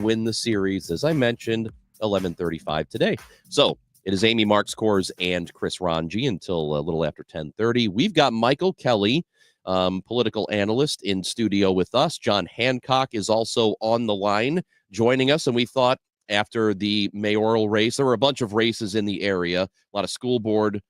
win the series, as I mentioned, 11:35 today. So it is Amy Marks Kors and Chris Ranji until a little after 10:30. We've got Michael Kelly, political analyst, in studio with us. John Hancock is also on the line joining us, and we thought after the mayoral race, there were a bunch of races in the area, a lot of school board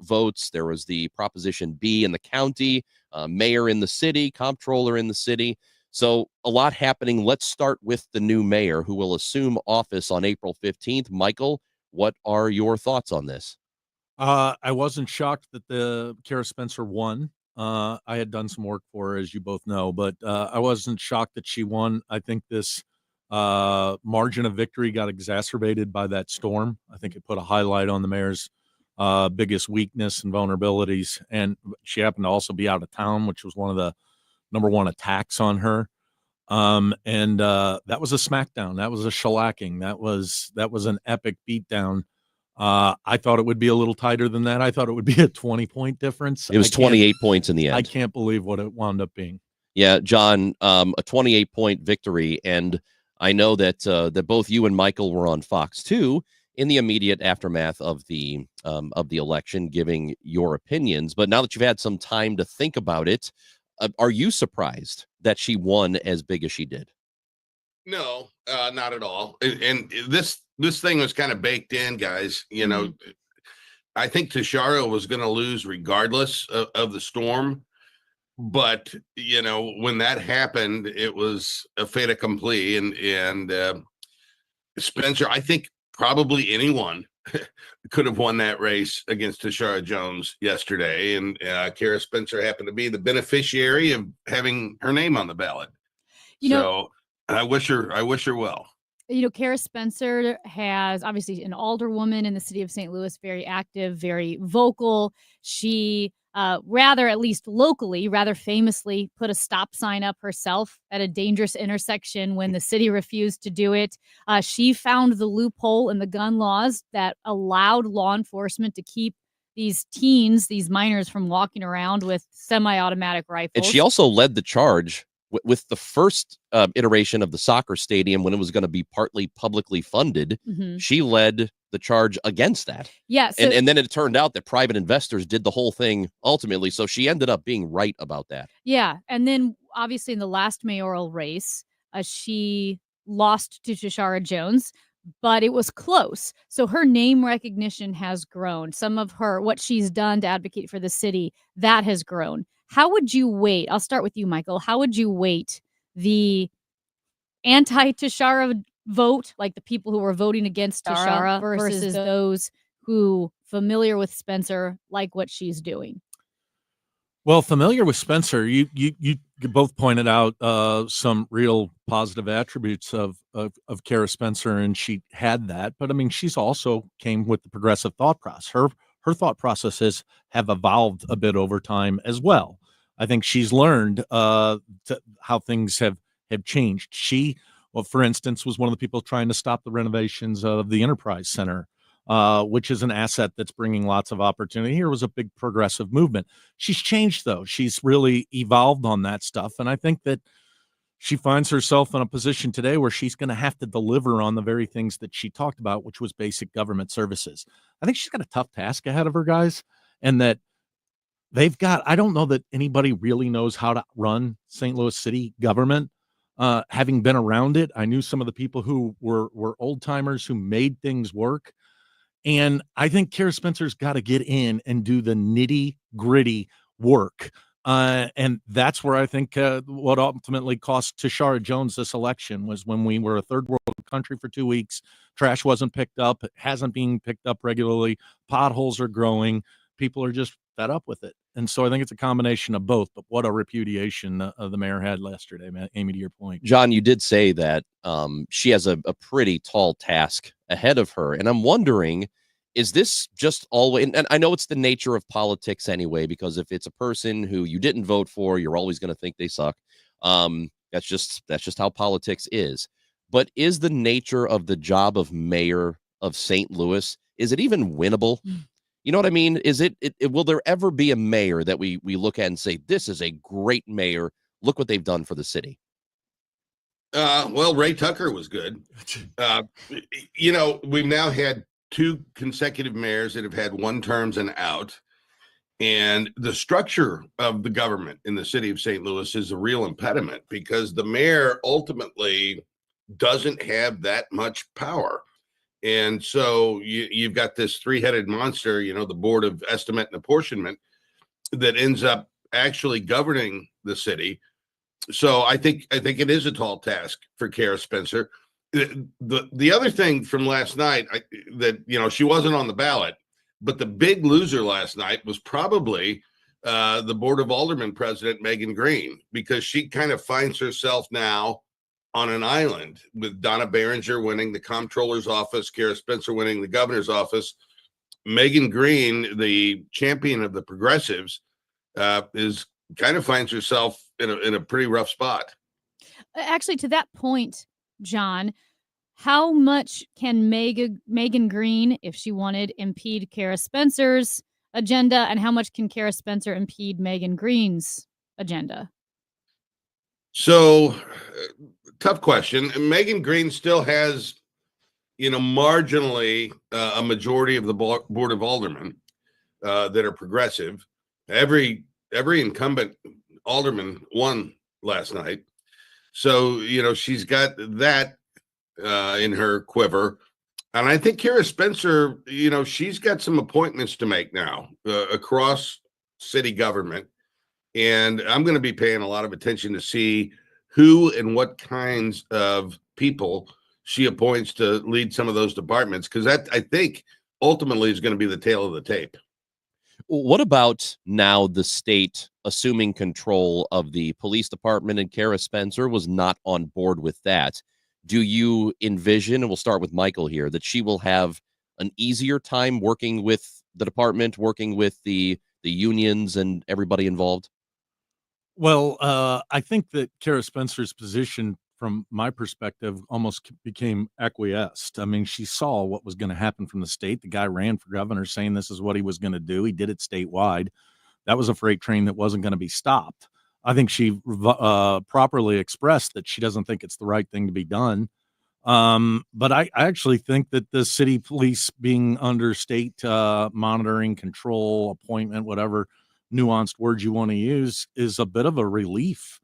votes. There was the Proposition B in the county, mayor in the city, comptroller in the city. So a lot happening. Let's start with the new mayor who will assume office on April 15th. Michael, what are your thoughts on this? I wasn't shocked that the Kara Spencer won. I had done some work for her, as you both know, but I wasn't shocked that she won. I think this margin of victory got exacerbated by that storm. I think it put a highlight on the mayor's biggest weakness and vulnerabilities. And she happened to also be out of town, which was one of the number one attacks on her. And that was a smackdown. That was a shellacking. That was an epic beatdown. I thought it would be a little tighter than that. I thought it would be a 20-point difference. It was 28 points in the end. I can't believe what it wound up being. Yeah, John, a 28-point victory. And I know that that both you and Michael were on Fox 2 in the immediate aftermath of the election, giving your opinions. But now that you've had some time to think about it, are you surprised that she won as big as she did? No, not at all. And this thing was kind of baked in, guys. You know, I think Tashara was going to lose regardless of the storm. But, you know, when that happened, it was a fait accompli. And Spencer, I think probably anyone could have won that race against Tashara Jones yesterday. And Kara Spencer happened to be the beneficiary of having her name on the ballot. So I wish her well. You know, Kara Spencer has obviously an alderwoman in the city of St. Louis, very active, very vocal. She rather, at least locally, rather famously put a stop sign up herself at a dangerous intersection when the city refused to do it. She found the loophole in the gun laws that allowed law enforcement to keep these teens, these minors, from walking around with semi-automatic rifles. And she also led the charge with the first iteration of the soccer stadium when it was going to be partly publicly funded. She led the charge against that. Yeah. So, and then it turned out that private investors did the whole thing ultimately. So she ended up being right about that. Yeah. And then obviously in the last mayoral race, she lost to Tashara Jones, but it was close. So her name recognition has grown. Some of what she's done to advocate for the city, that has grown. How would you weight? I'll start with you, Michael. How would you weight the anti-Tashara vote, like the people who were voting against Tashara, versus those who familiar with Spencer like what she's doing? Well, familiar with Spencer, you both pointed out some real positive attributes of Kara Spencer, and she had that. But I mean, she's also came with the progressive thought process. Her thought processes have evolved a bit over time as well. I think she's learned how things have changed. She, well, for instance, was one of the people trying to stop the renovations of the Enterprise Center, which is an asset that's bringing lots of opportunity. Here was a big progressive movement. She's changed, though. She's really evolved on that stuff. And I think that she finds herself in a position today where she's going to have to deliver on the very things that she talked about, which was basic government services. I think she's got a tough task ahead of her, guys, and that they've got, I don't know that anybody really knows how to run St. Louis City government. Having been around it, I knew some of the people who were old timers who made things work. And I think Kara Spencer's got to get in and do the nitty gritty work. And that's where I think what ultimately cost Tashara Jones this election was when we were a third world country for 2 weeks. Trash wasn't picked up. It hasn't been picked up regularly. Potholes are growing. People are just fed up with it. And so I think it's a combination of both. But what a repudiation the mayor had yesterday, Amy, to your point. John, you did say that she has a pretty tall task ahead of her. And I'm wondering, is this just always, and I know it's the nature of politics anyway, because if it's a person who you didn't vote for, you're always going to think they suck. That's just how politics is. But is the nature of the job of mayor of St. Louis, is it even winnable? You know what I mean? Is it will there ever be a mayor that we look at and say, this is a great mayor, look what they've done for the city? Well, Ray Tucker was good. We've now had 2 consecutive mayors that have had 1 terms and out. And the structure of the government in the city of St. Louis is a real impediment because the mayor ultimately doesn't have that much power. And so you've got this 3-headed monster, the Board of Estimate and Apportionment, that ends up actually governing the city. So I think it is a tall task for Kara Spencer. The other thing from last night that she wasn't on the ballot, but the big loser last night was probably the Board of Aldermen president Megan Green, because she kind of finds herself now on an island with Donna Behringer winning the comptroller's office, Kara Spencer winning the governor's office. Megan Green, the champion of the progressives, is kind of finds herself in a pretty rough spot. Actually, to that point, John, how much can Megan Green, if she wanted, impede Kara Spencer's agenda, and how much can Kara Spencer impede Megan Green's agenda? So, tough question. Megan Green still has, marginally a majority of the Board of Aldermen that are progressive. Every incumbent alderman won last night. So, she's got that in her quiver. And I think Kara Spencer, she's got some appointments to make now across city government. And I'm going to be paying a lot of attention to see who and what kinds of people she appoints to lead some of those departments, because that, I think, ultimately is going to be the tail of the tape. What about now the state assuming control of the police department, and Kara Spencer was not on board with that? Do you envision, and we'll start with Michael here, that she will have an easier time working with the department, working with the unions and everybody involved? Well, I think that Kara Spencer's position, from my perspective, almost became acquiesced. I mean, she saw what was going to happen from the state. The guy ran for governor saying this is what he was going to do. He did it statewide. That was a freight train that wasn't going to be stopped. I think she properly expressed that she doesn't think it's the right thing to be done. But I actually think that the city police being under state monitoring, control, appointment, whatever nuanced words you want to use, is a bit of a relief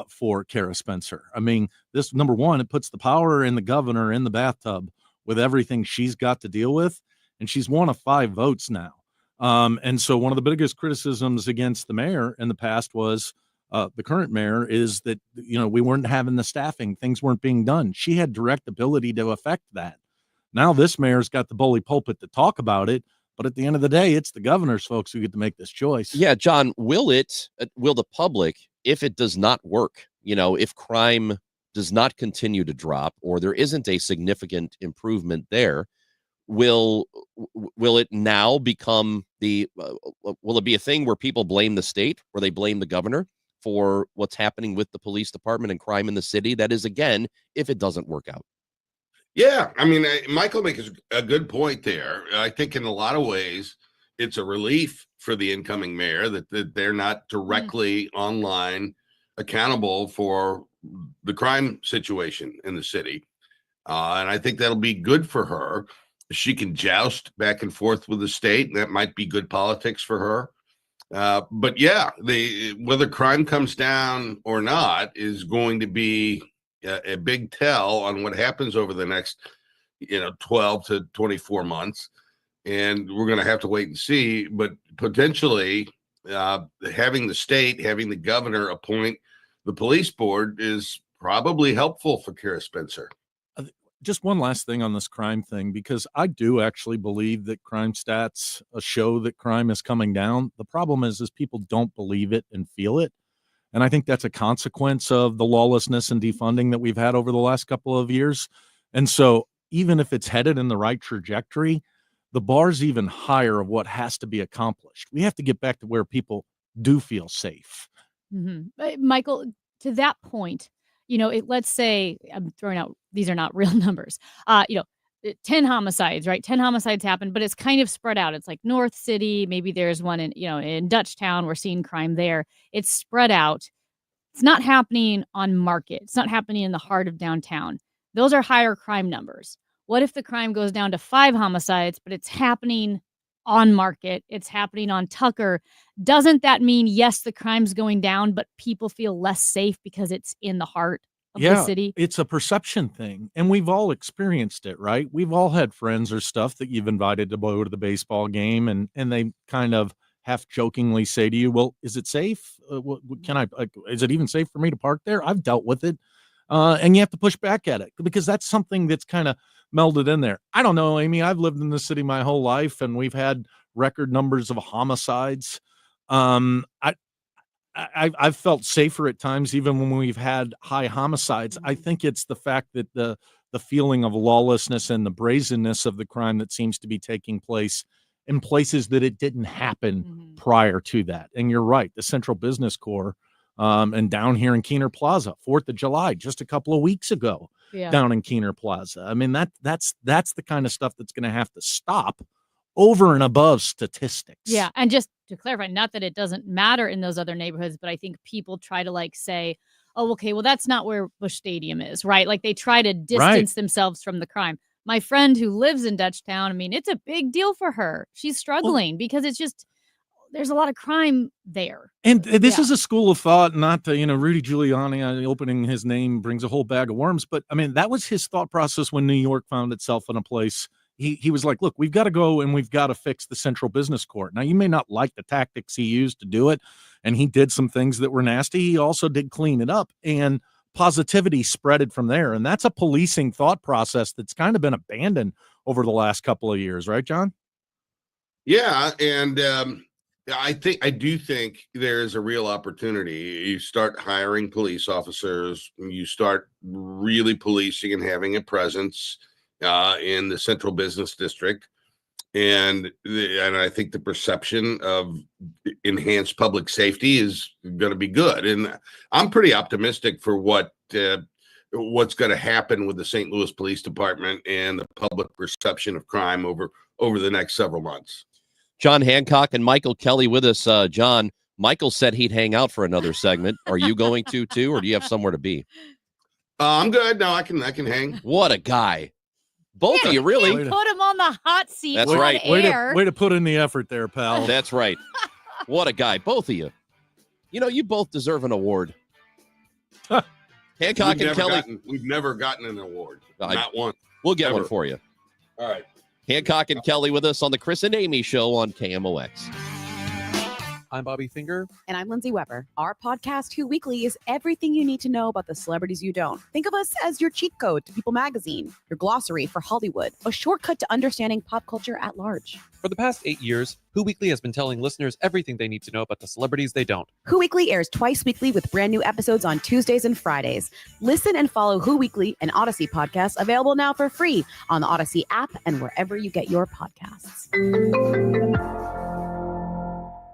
for Kara Spencer. I mean, this, number one, it puts the power in the governor in the bathtub with everything she's got to deal with. And she's one of 5 votes now. And so one of the biggest criticisms against the mayor in the past was the current mayor is that, we weren't having the staffing. Things weren't being done. She had direct ability to affect that. Now this mayor's got the bully pulpit to talk about it. But at the end of the day, it's the governor's folks who get to make this choice. Yeah, John, will the public, if it does not work, if crime does not continue to drop, or there isn't a significant improvement there, will it now become will it be a thing where people blame the state, where they blame the governor for what's happening with the police department and crime in the city? That is, again, if it doesn't work out. Yeah, I mean, Michael makes a good point there. I think in a lot of ways, it's a relief for the incoming mayor that they're not directly online accountable for the crime situation in the city. And I think that'll be good for her. She can joust back and forth with the state, and that might be good politics for her. But yeah, whether crime comes down or not is going to be a big tell on what happens over the next 12 to 24 months, and we're going to have to wait and see. But potentially having the governor appoint the police board is probably helpful for Kara Spencer. Just one last thing on this crime thing, because I do actually believe that crime stats show that crime is coming down. The problem is people don't believe it and feel it. And I think that's a consequence of the lawlessness and defunding that we've had over the last couple of years. And so even if it's headed in the right trajectory, the bar's even higher of what has to be accomplished. We have to get back to where people do feel safe. Mm-hmm. Michael, to that point, let's say, I'm throwing out, these are not real numbers, 10 homicides, right? 10 homicides happen, but it's kind of spread out. It's like North City, maybe there's one in Dutchtown. We're seeing crime there. It's spread out. It's not happening on Market. It's not happening in the heart of downtown. Those are higher crime numbers. What if the crime goes down to 5 homicides, but it's happening on Market? It's happening on Tucker. Doesn't that mean, yes, the crime's going down, but people feel less safe because it's in the heart of the city? It's a perception thing. And we've all experienced it, right? We've all had friends or stuff that you've invited to go to the baseball game, and they kind of half jokingly say to you, well, is it safe? Is it even safe for me to park there? I've dealt with it. And you have to push back at it because that's something that's kind of melded in there. I don't know, Amy. I've lived in the city my whole life, and we've had record numbers of homicides. I've felt safer at times, even when we've had high homicides. I think it's the fact that the feeling of lawlessness and the brazenness of the crime that seems to be taking place in places that it didn't happen prior to that. And you're right, the Central Business Core, and down here in Keener Plaza, 4th of July, just a couple of weeks ago, down in Keener Plaza. I mean, that's the kind of stuff that's going to have to stop over and above statistics. Yeah. And just to clarify, not that it doesn't matter in those other neighborhoods, but I think people try to like say, oh, okay, well, that's not where Busch Stadium is, right? Like they try to distance themselves from the crime. My friend who lives in Dutchtown, I mean, it's a big deal for her. She's struggling because it's just, there's a lot of crime there. And this is a school of thought, not to, Rudy Giuliani opening his name brings a whole bag of worms. But I mean, that was his thought process when New York found itself in a place. He was like, look, we've got to go and we've got to fix the Central Business Court. Now, you may not like the tactics he used to do it, and he did some things that were nasty. He also did clean it up, and positivity spreaded from there. And that's a policing thought process that's kind of been abandoned over the last couple of years, right, John? Yeah. And I do think there's a real opportunity. You start hiring police officers, you start really policing and having a presence in the Central Business District. And I think the perception of enhanced public safety is going to be good. And I'm pretty optimistic for what's going to happen with the St. Louis Police Department and the public perception of crime over the next several months. John Hancock and Michael Kelly with us. John, Michael said he'd hang out for another segment. Are you going to too, or do you have somewhere to be? I'm good. No, I can hang. What a guy. Both of you, really. Put him on the hot seat. That's right. Way to put in the effort there, pal. That's right. What a guy. Both of you. You both deserve an award. Hancock and Kelly. We've never gotten an award. Not one. We'll get one for you. All right. Hancock and Kelly with us on the Chris and Amy Show on KMOX. I'm Bobby Finger. And I'm Lindsay Weber. Our podcast, Who Weekly, is everything you need to know about the celebrities you don't. Think of us as your cheat code to People Magazine, your glossary for Hollywood, a shortcut to understanding pop culture at large. For the past 8 years, Who Weekly has been telling listeners everything they need to know about the celebrities they don't. Who Weekly airs twice weekly with brand new episodes on Tuesdays and Fridays. Listen and follow Who Weekly, an Odyssey podcast, available now for free on the Odyssey app and wherever you get your podcasts.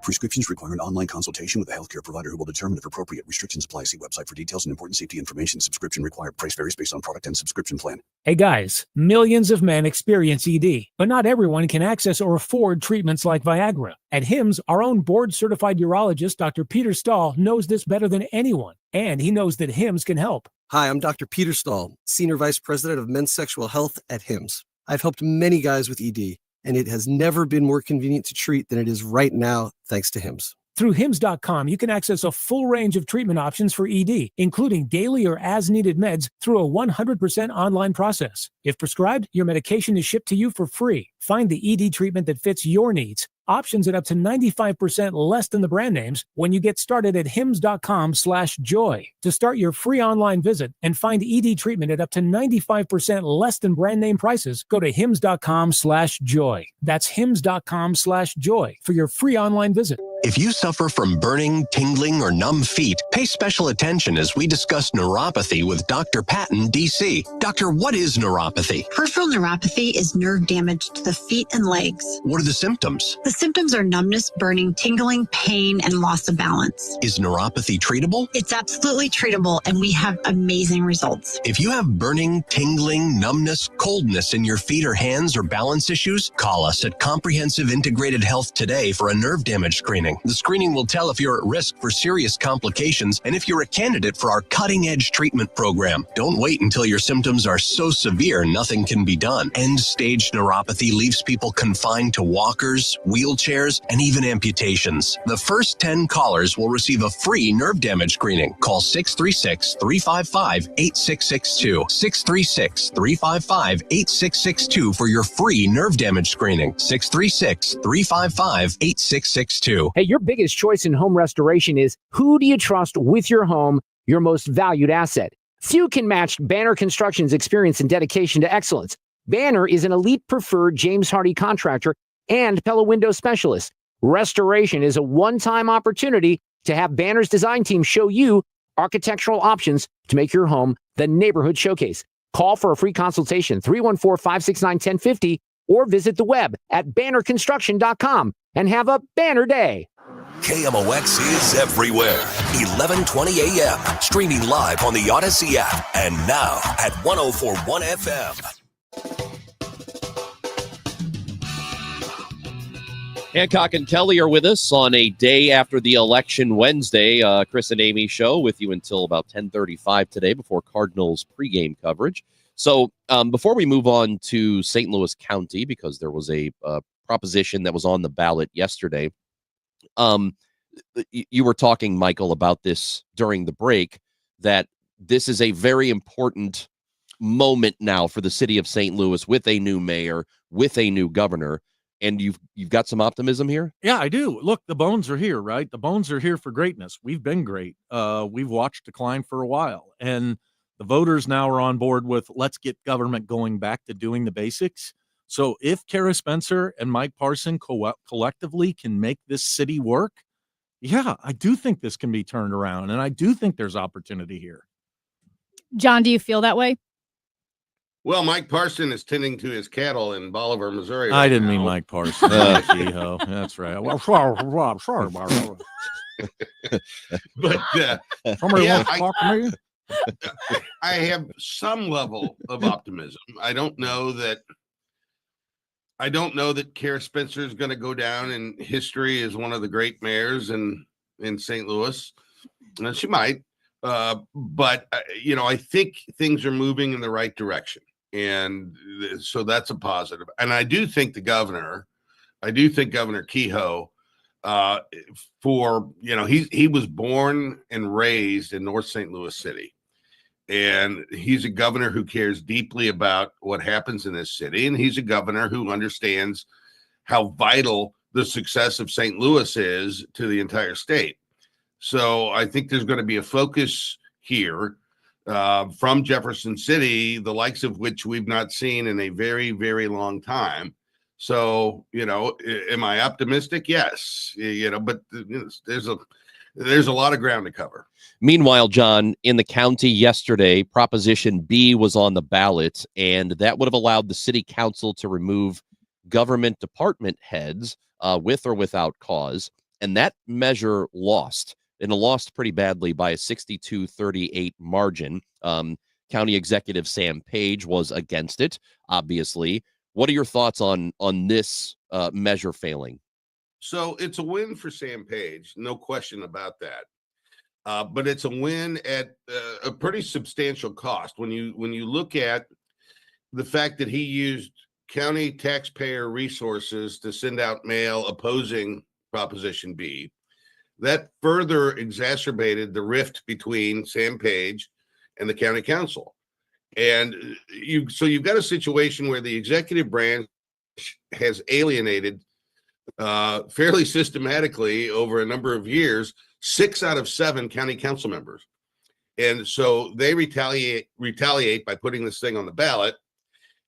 Prescriptions require an online consultation with a healthcare provider who will determine if appropriate. Restrictions apply. See website for details and important safety information. Subscription required. Price varies based on product and subscription plan. Hey guys, millions of men experience ED, but not everyone can access or afford treatments like Viagra. At Hims, our own board-certified urologist, Dr. Peter Stahl, knows this better than anyone, and he knows that Hims can help. Hi, I'm Dr. Peter Stahl, Senior Vice President of Men's Sexual Health at Hims. I've helped many guys with ED, and it has never been more convenient to treat than it is right now, thanks to Hims. Through Hims.com, you can access a full range of treatment options for ED, including daily or as-needed meds through a 100% online process. If prescribed, your medication is shipped to you for free. Find the ED treatment that fits your needs. Options at up to 95% less than the brand names when you get started at hims.com/joy. To start your free online visit and find ED treatment at up to 95% less than brand name prices, go to hims.com/joy. That's hims.com/joy for your free online visit. If you suffer from burning, tingling, or numb feet, pay special attention as we discuss neuropathy with Dr. Patton, D.C. Doctor, what is neuropathy? Peripheral neuropathy is nerve damage to the feet and legs. What are the symptoms? The symptoms are numbness, burning, tingling, pain, and loss of balance. Is neuropathy treatable? It's absolutely treatable, and we have amazing results. If you have burning, tingling, numbness, coldness in your feet or hands or balance issues, call us at Comprehensive Integrated Health today for a nerve damage screening. screening. The screening will tell if you're at risk for serious complications and if you're a candidate for our cutting-edge treatment program. Don't wait until your symptoms are so severe nothing can be done. End-stage neuropathy leaves people confined to walkers, wheelchairs, and even amputations. The first 10 callers will receive a free nerve damage screening. Call 636-355-8662. 636-355-8662 for your free nerve damage screening. 636-355-8662. Hey, your biggest choice in home restoration is who do you trust with your home, your most valued asset? Few can match Banner Construction's experience and dedication to excellence. Banner is an elite preferred James Hardie contractor and Pella window specialist. Restoration is a one-time opportunity to have Banner's design team show you architectural options to make your home the neighborhood showcase. Call for a free consultation, 314-569-1050, or visit the web at bannerconstruction.com and have a banner day. KMOX is everywhere. 1120 a.m. Streaming live on the Odyssey app and now at 104.1 FM. Hancock and Kelly are with us on a day after the election Wednesday. Chris and Amy show with you until about 10:35 today before Cardinals pregame coverage. So before we move on to St. Louis County, because there was a proposition that was on the ballot yesterday, you were talking, Michael, about this during the break, that this is a very important moment now for the city of St. Louis with a new mayor, with a new governor. And you've got some optimism here? Yeah, I do. Look, the bones are here, right? The bones are here for greatness. We've been great. We've watched decline for a while. And the voters now are on board with let's get government going back to doing the basics. So if Kara Spencer and Mike Parson collectively can make this city work, yeah, I do think this can be turned around. And I do think there's opportunity here. John, do you feel that way? Well, Mike Parson is tending to his cattle in Bolivar, Missouri. I didn't mean Mike Parson. That's right. Well, sorry about that. But Somebody yeah, wants to talk to me? I have some level of optimism. I don't know that Kara Spencer is going to go down in history as one of the great mayors in St. Louis. She might, but I think things are moving in the right direction, and so that's a positive. And I do think Governor Kehoe, he was born and raised in North St. Louis City. And he's a governor who cares deeply about what happens in this city. And he's a governor who understands how vital the success of St. Louis is to the entire state. So I think there's going to be a focus here from Jefferson City, the likes of which we've not seen in a very, very long time. So, am I optimistic? Yes, but there's a lot of ground to cover. Meanwhile, John, in the county yesterday, Proposition B was on the ballot, and that would have allowed the city council to remove government department heads with or without cause. And that measure lost, and it lost pretty badly by a 62-38 margin. County Executive Sam Page was against it, obviously. What are your thoughts on this measure failing? So it's a win for Sam Page, no question about that. But it's a win at a pretty substantial cost. When you look at the fact that he used county taxpayer resources to send out mail opposing Proposition B, that further exacerbated the rift between Sam Page and the county council. And you've got a situation where the executive branch has alienated fairly systematically over a number of years 6 out of 7 county council members. And so they retaliate by putting this thing on the ballot.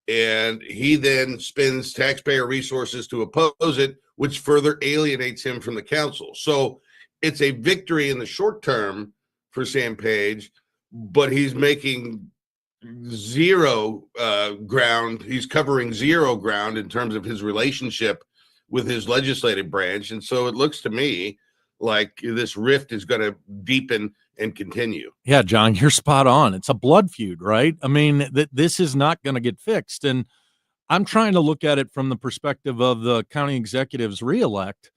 And he then spends taxpayer resources to oppose it, which further alienates him from the council. So it's a victory in the short term for Sam Page, but he's making zero ground. He's covering zero ground in terms of his relationship with his legislative branch. And so it looks to me like this rift is going to deepen and continue. Yeah, John, you're spot on. It's a blood feud, right? I mean, this is not going to get fixed. And I'm trying to look at it from the perspective of the county executives reelect.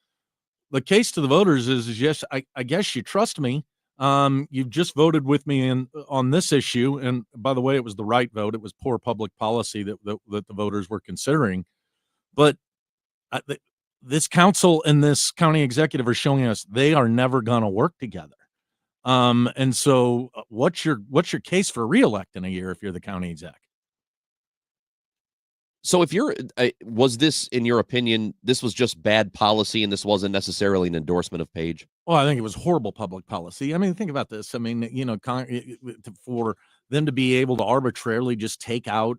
the case to the voters is yes, I guess you trust me. You've just voted with me on this issue, and by the way, it was the right vote. It was poor public policy that the voters were considering. But this council and this county executive are showing us they are never going to work together. And so, what's your case for reelect in a year if you're the county exec? So if was this, in your opinion, this was just bad policy and this wasn't necessarily an endorsement of Page? Well, I think it was horrible public policy. I mean, think about this. I mean, for them to be able to arbitrarily just take out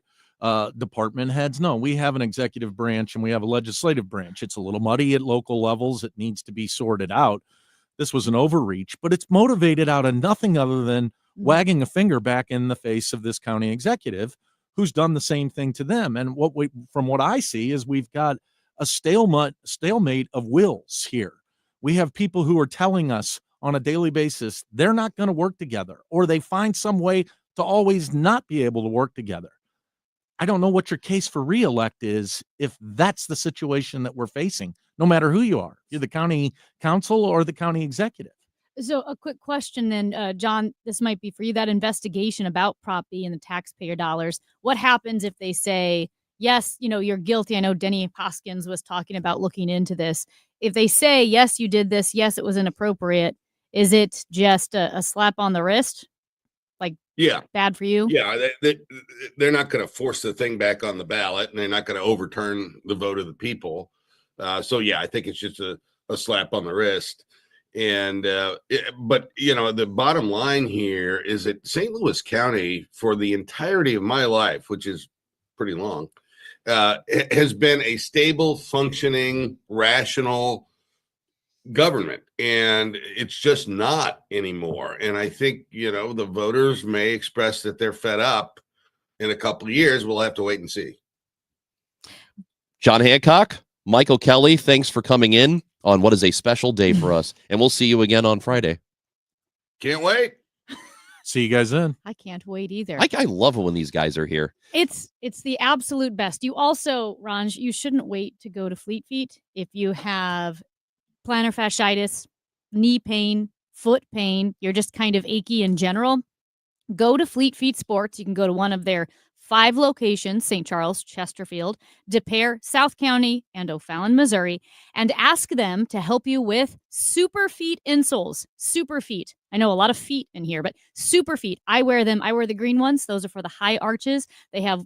department heads. No, we have an executive branch and we have a legislative branch. It's a little muddy at local levels. It needs to be sorted out. This was an overreach, but it's motivated out of nothing other than wagging a finger back in the face of this county executive who's done the same thing to them. And from what I see is we've got a stalemate of wills here. We have people who are telling us on a daily basis they're not going to work together, or they find some way to always not be able to work together. I don't know what your case for reelect is if that's the situation that we're facing, no matter who you are. You're the county council or the county executive. So a quick question then, John, this might be for you, that investigation about Prop B and the taxpayer dollars. What happens if they say, yes, you're guilty? I know Denny Hoskins was talking about looking into this. If they say, yes, you did this, yes, it was inappropriate, is it just a slap on the wrist? Yeah. Bad for you? Yeah. They're not going to force the thing back on the ballot, and they're not going to overturn the vote of the people. So, yeah, I think it's just a slap on the wrist. And but the bottom line here is that St. Louis County, for the entirety of my life, which is pretty long, has been a stable, functioning, rational government, and it's just not anymore. And I think the voters may express that they're fed up in a couple of years. We'll have to wait and see. John Hancock, Michael Kelly, thanks for coming in on what is a special day for us, and we'll see you again on Friday. Can't wait. See you guys then. I can't wait either. I love it when these guys are here. It's the absolute best. You also, Ranj, you shouldn't wait to go to Fleet Feet if you have plantar fasciitis, knee pain, foot pain, you're just kind of achy in general. Go to Fleet Feet Sports. You can go to one of their 5 locations: St. Charles, Chesterfield, Des Peres, South County, and O'Fallon, Missouri, and ask them to help you with Super Feet insoles. Super Feet. I know a lot of feet in here, but Super Feet. I wear them. I wear the green ones. Those are for the high arches. They have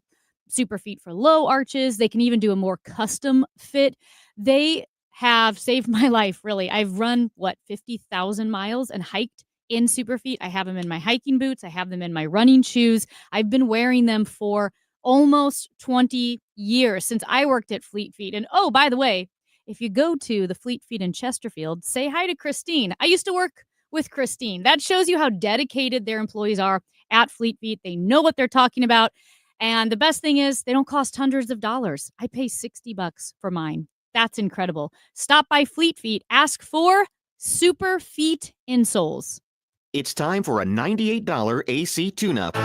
Super Feet for low arches. They can even do a more custom fit. They have saved my life, really. I've run, 50,000 miles and hiked in Super Feet. I have them in my hiking boots. I have them in my running shoes. I've been wearing them for almost 20 years since I worked at Fleet Feet. And oh, by the way, if you go to the Fleet Feet in Chesterfield, say hi to Christine. I used to work with Christine. That shows you how dedicated their employees are at Fleet Feet. They know what they're talking about. And the best thing is they don't cost hundreds of dollars. I pay $60 for mine. That's incredible. Stop by Fleet Feet. Ask for Super Feet insoles. It's time for a $98 AC tune-up.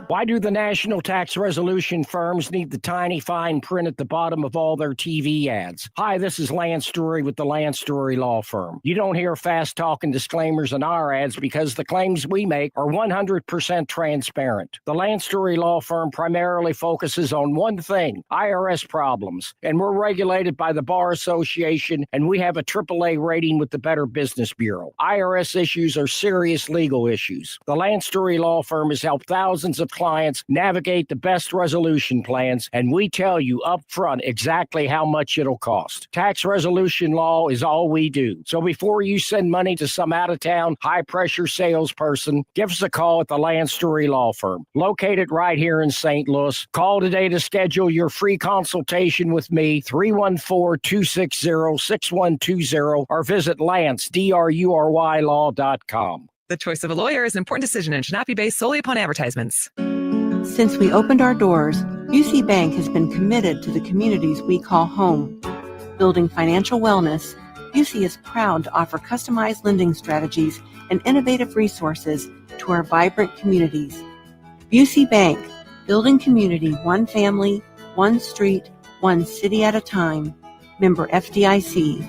Why do the national tax resolution firms need the tiny fine print at the bottom of all their TV ads? Hi, this is Lance Story with the Lance Story Law Firm. You don't hear fast-talking disclaimers in our ads because the claims we make are 100% transparent. The Lance Story Law Firm primarily focuses on one thing: IRS problems. And we're regulated by the Bar Association, and we have a AAA rating with the Better Business Bureau. IRS issues are serious legal issues. The Lance Story Law Firm has helped thousands of clients navigate the best resolution plans, and we tell you up front exactly how much it'll cost. Tax resolution law is all we do. So before you send money to some out-of-town, high-pressure salesperson, give us a call at the Lance Story Law Firm, located right here in St. Louis. Call today to schedule your free consultation with me, 314-260-6120, or visit LanceDruryLaw.com. The choice of a lawyer is an important decision and should not be based solely upon advertisements. Since we opened our doors, UC Bank has been committed to the communities we call home. Building financial wellness, UC is proud to offer customized lending strategies and innovative resources to our vibrant communities. UC Bank, building community one family, one street, one city at a time. Member FDIC.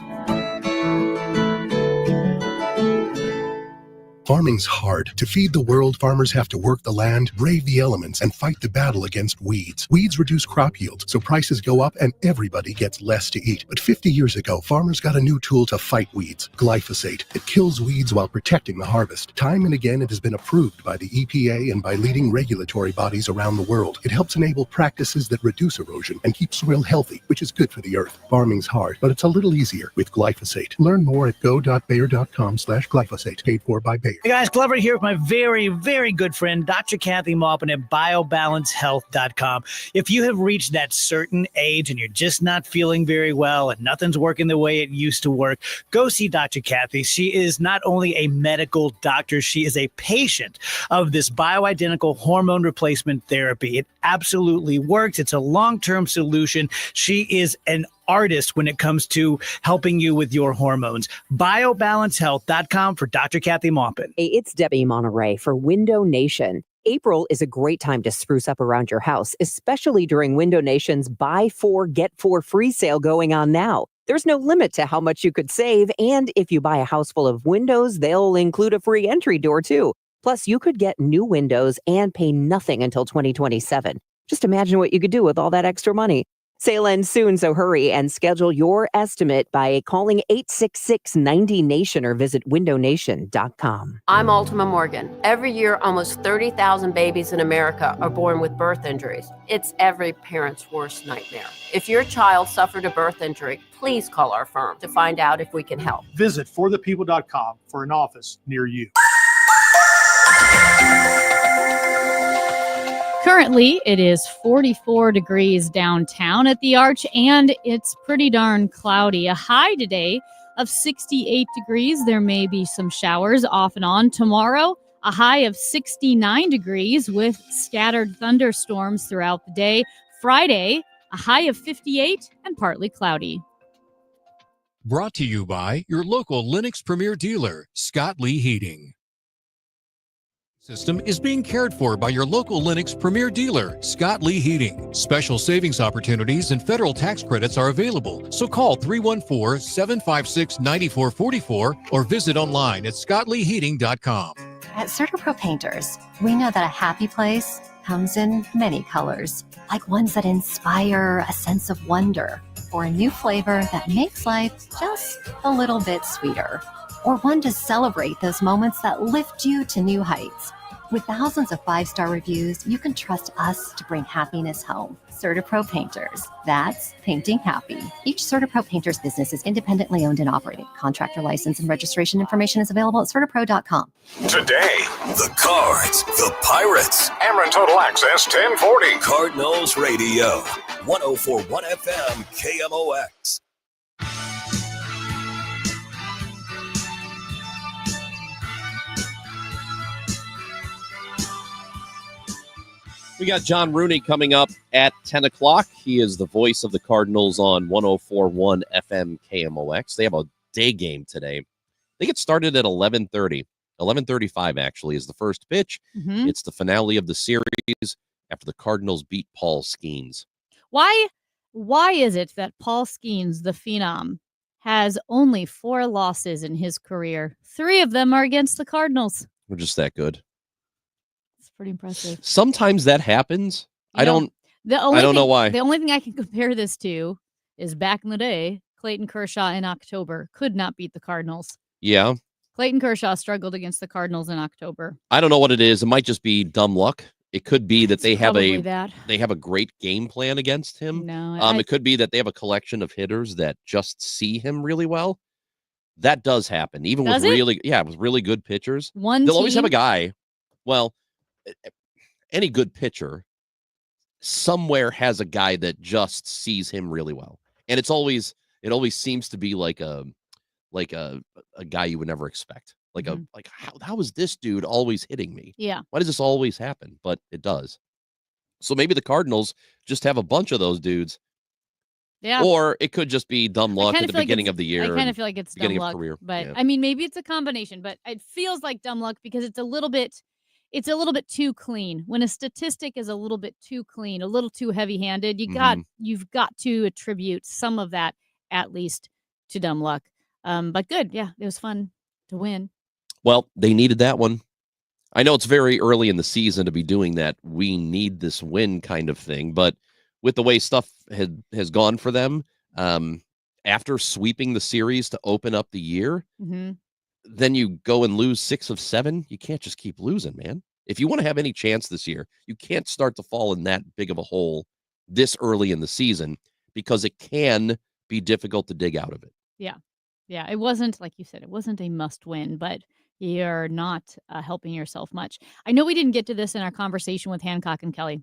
Farming's hard. To feed the world, farmers have to work the land, brave the elements, and fight the battle against weeds. Weeds reduce crop yields, so prices go up and everybody gets less to eat. But 50 years ago, farmers got a new tool to fight weeds, glyphosate. It kills weeds while protecting the harvest. Time and again, it has been approved by the EPA and by leading regulatory bodies around the world. It helps enable practices that reduce erosion and keep soil healthy, which is good for the earth. Farming's hard, but it's a little easier with glyphosate. Learn more at go.bayer.com/glyphosate. Paid for by Bayer. Hey guys, Glover here with my very, very good friend, Dr. Kathy Maupin at BioBalanceHealth.com. If you have reached that certain age and you're just not feeling very well and nothing's working the way it used to work, go see Dr. Kathy. She is not only a medical doctor, she is a patient of this bioidentical hormone replacement therapy. It absolutely works. It's a long-term solution. She is an artist when it comes to helping you with your hormones. BioBalanceHealth.com for Dr. Kathy Maupin. Hey, it's Debbie Monterey for Window Nation. April is a great time to spruce up around your house, especially during Window Nation's Buy 4, Get 4 free sale going on now. There's no limit to how much you could save, and if you buy a house full of windows, they'll include a free entry door too. Plus, you could get new windows and pay nothing until 2027. Just imagine what you could do with all that extra money. Sale ends soon, so hurry and schedule your estimate by calling 866-90-NATION or visit windownation.com. I'm Ultima Morgan. Every year, almost 30,000 babies in America are born with birth injuries. It's every parent's worst nightmare. If your child suffered a birth injury, please call our firm to find out if we can help. Visit forthepeople.com for an office near you. Currently, it is 44 degrees downtown at the Arch, and it's pretty darn cloudy. A high today of 68 degrees. There may be some showers off and on. Tomorrow, a high of 69 degrees with scattered thunderstorms throughout the day. Friday, a high of 58 and partly cloudy. Brought to you by your local Lennox Premier dealer, Scott Lee Heating. System is being cared for by your local Lennox Premier dealer, Scott Lee Heating. Special savings opportunities and federal tax credits are available, so call 314-756-9444 or visit online at scottleeheating.com. At CertaPro Painters, we know that a happy place comes in many colors, like ones that inspire a sense of wonder, or a new flavor that makes life just a little bit sweeter, or one to celebrate those moments that lift you to new heights. With thousands of 5-star reviews, you can trust us to bring happiness home. CertaPro Painters. That's painting happy. Each CertaPro Painters business is independently owned and operated. Contractor license and registration information is available at CertaPro.com. Today, the Cards, the Pirates. Ameren Total Access 1040. Cardinals Radio, 104.1 FM, KMOX. We got John Rooney coming up at 10 o'clock. He is the voice of the Cardinals on 104.1 FM KMOX. They have a day game today. I think it started at 11:30. 11:35 actually is the first pitch. Mhm. It's the finale of the series after the Cardinals beat Paul Skeens. Why is it that Paul Skeens, the phenom, has only 4 losses in his career? 3 of them are against the Cardinals. We're just that good. It's pretty impressive. Sometimes that happens. You I know, don't The only I don't know thing- why. The only thing I can compare this to is back in the day, Clayton Kershaw in October could not beat the Cardinals. Yeah. Clayton Kershaw struggled against the Cardinals in October. I don't know what it is. It might just be dumb luck. It could be that they have probably that. they have a great game plan against him. No, It could be that they have a collection of hitters that just see him really well. That does happen, even Does with it? with really good pitchers. One They'll always have a team? guy. Well, any good pitcher somewhere has a guy that just sees him really well, and it always seems to be like a guy you would never expect. How is this dude always hitting me? Yeah. Why does this always happen? But it does. So maybe the Cardinals just have a bunch of those dudes. Yeah. Or it could just be dumb luck at the beginning of the year. I kind and of feel like it's dumb beginning luck, of career. but Yeah. I mean, maybe it's a combination. But it feels like dumb luck because it's a little bit too clean. When a statistic is a little bit too clean, a little too heavy-handed, you've got to attribute some of that at least to dumb luck. But good. Yeah, it was fun to win. Well, they needed that one. I know it's very early in the season to be doing that. We need this win kind of thing. But with the way stuff has gone for them, after sweeping the series to open up the year, then you go and lose 6 of 7. You can't just keep losing, man. If you want to have any chance this year, you can't start to fall in that big of a hole this early in the season, because it can be difficult to dig out of it. Yeah. Yeah. It wasn't, like you said, it wasn't a must win, but you're not helping yourself much. I know we didn't get to this in our conversation with Hancock and Kelly,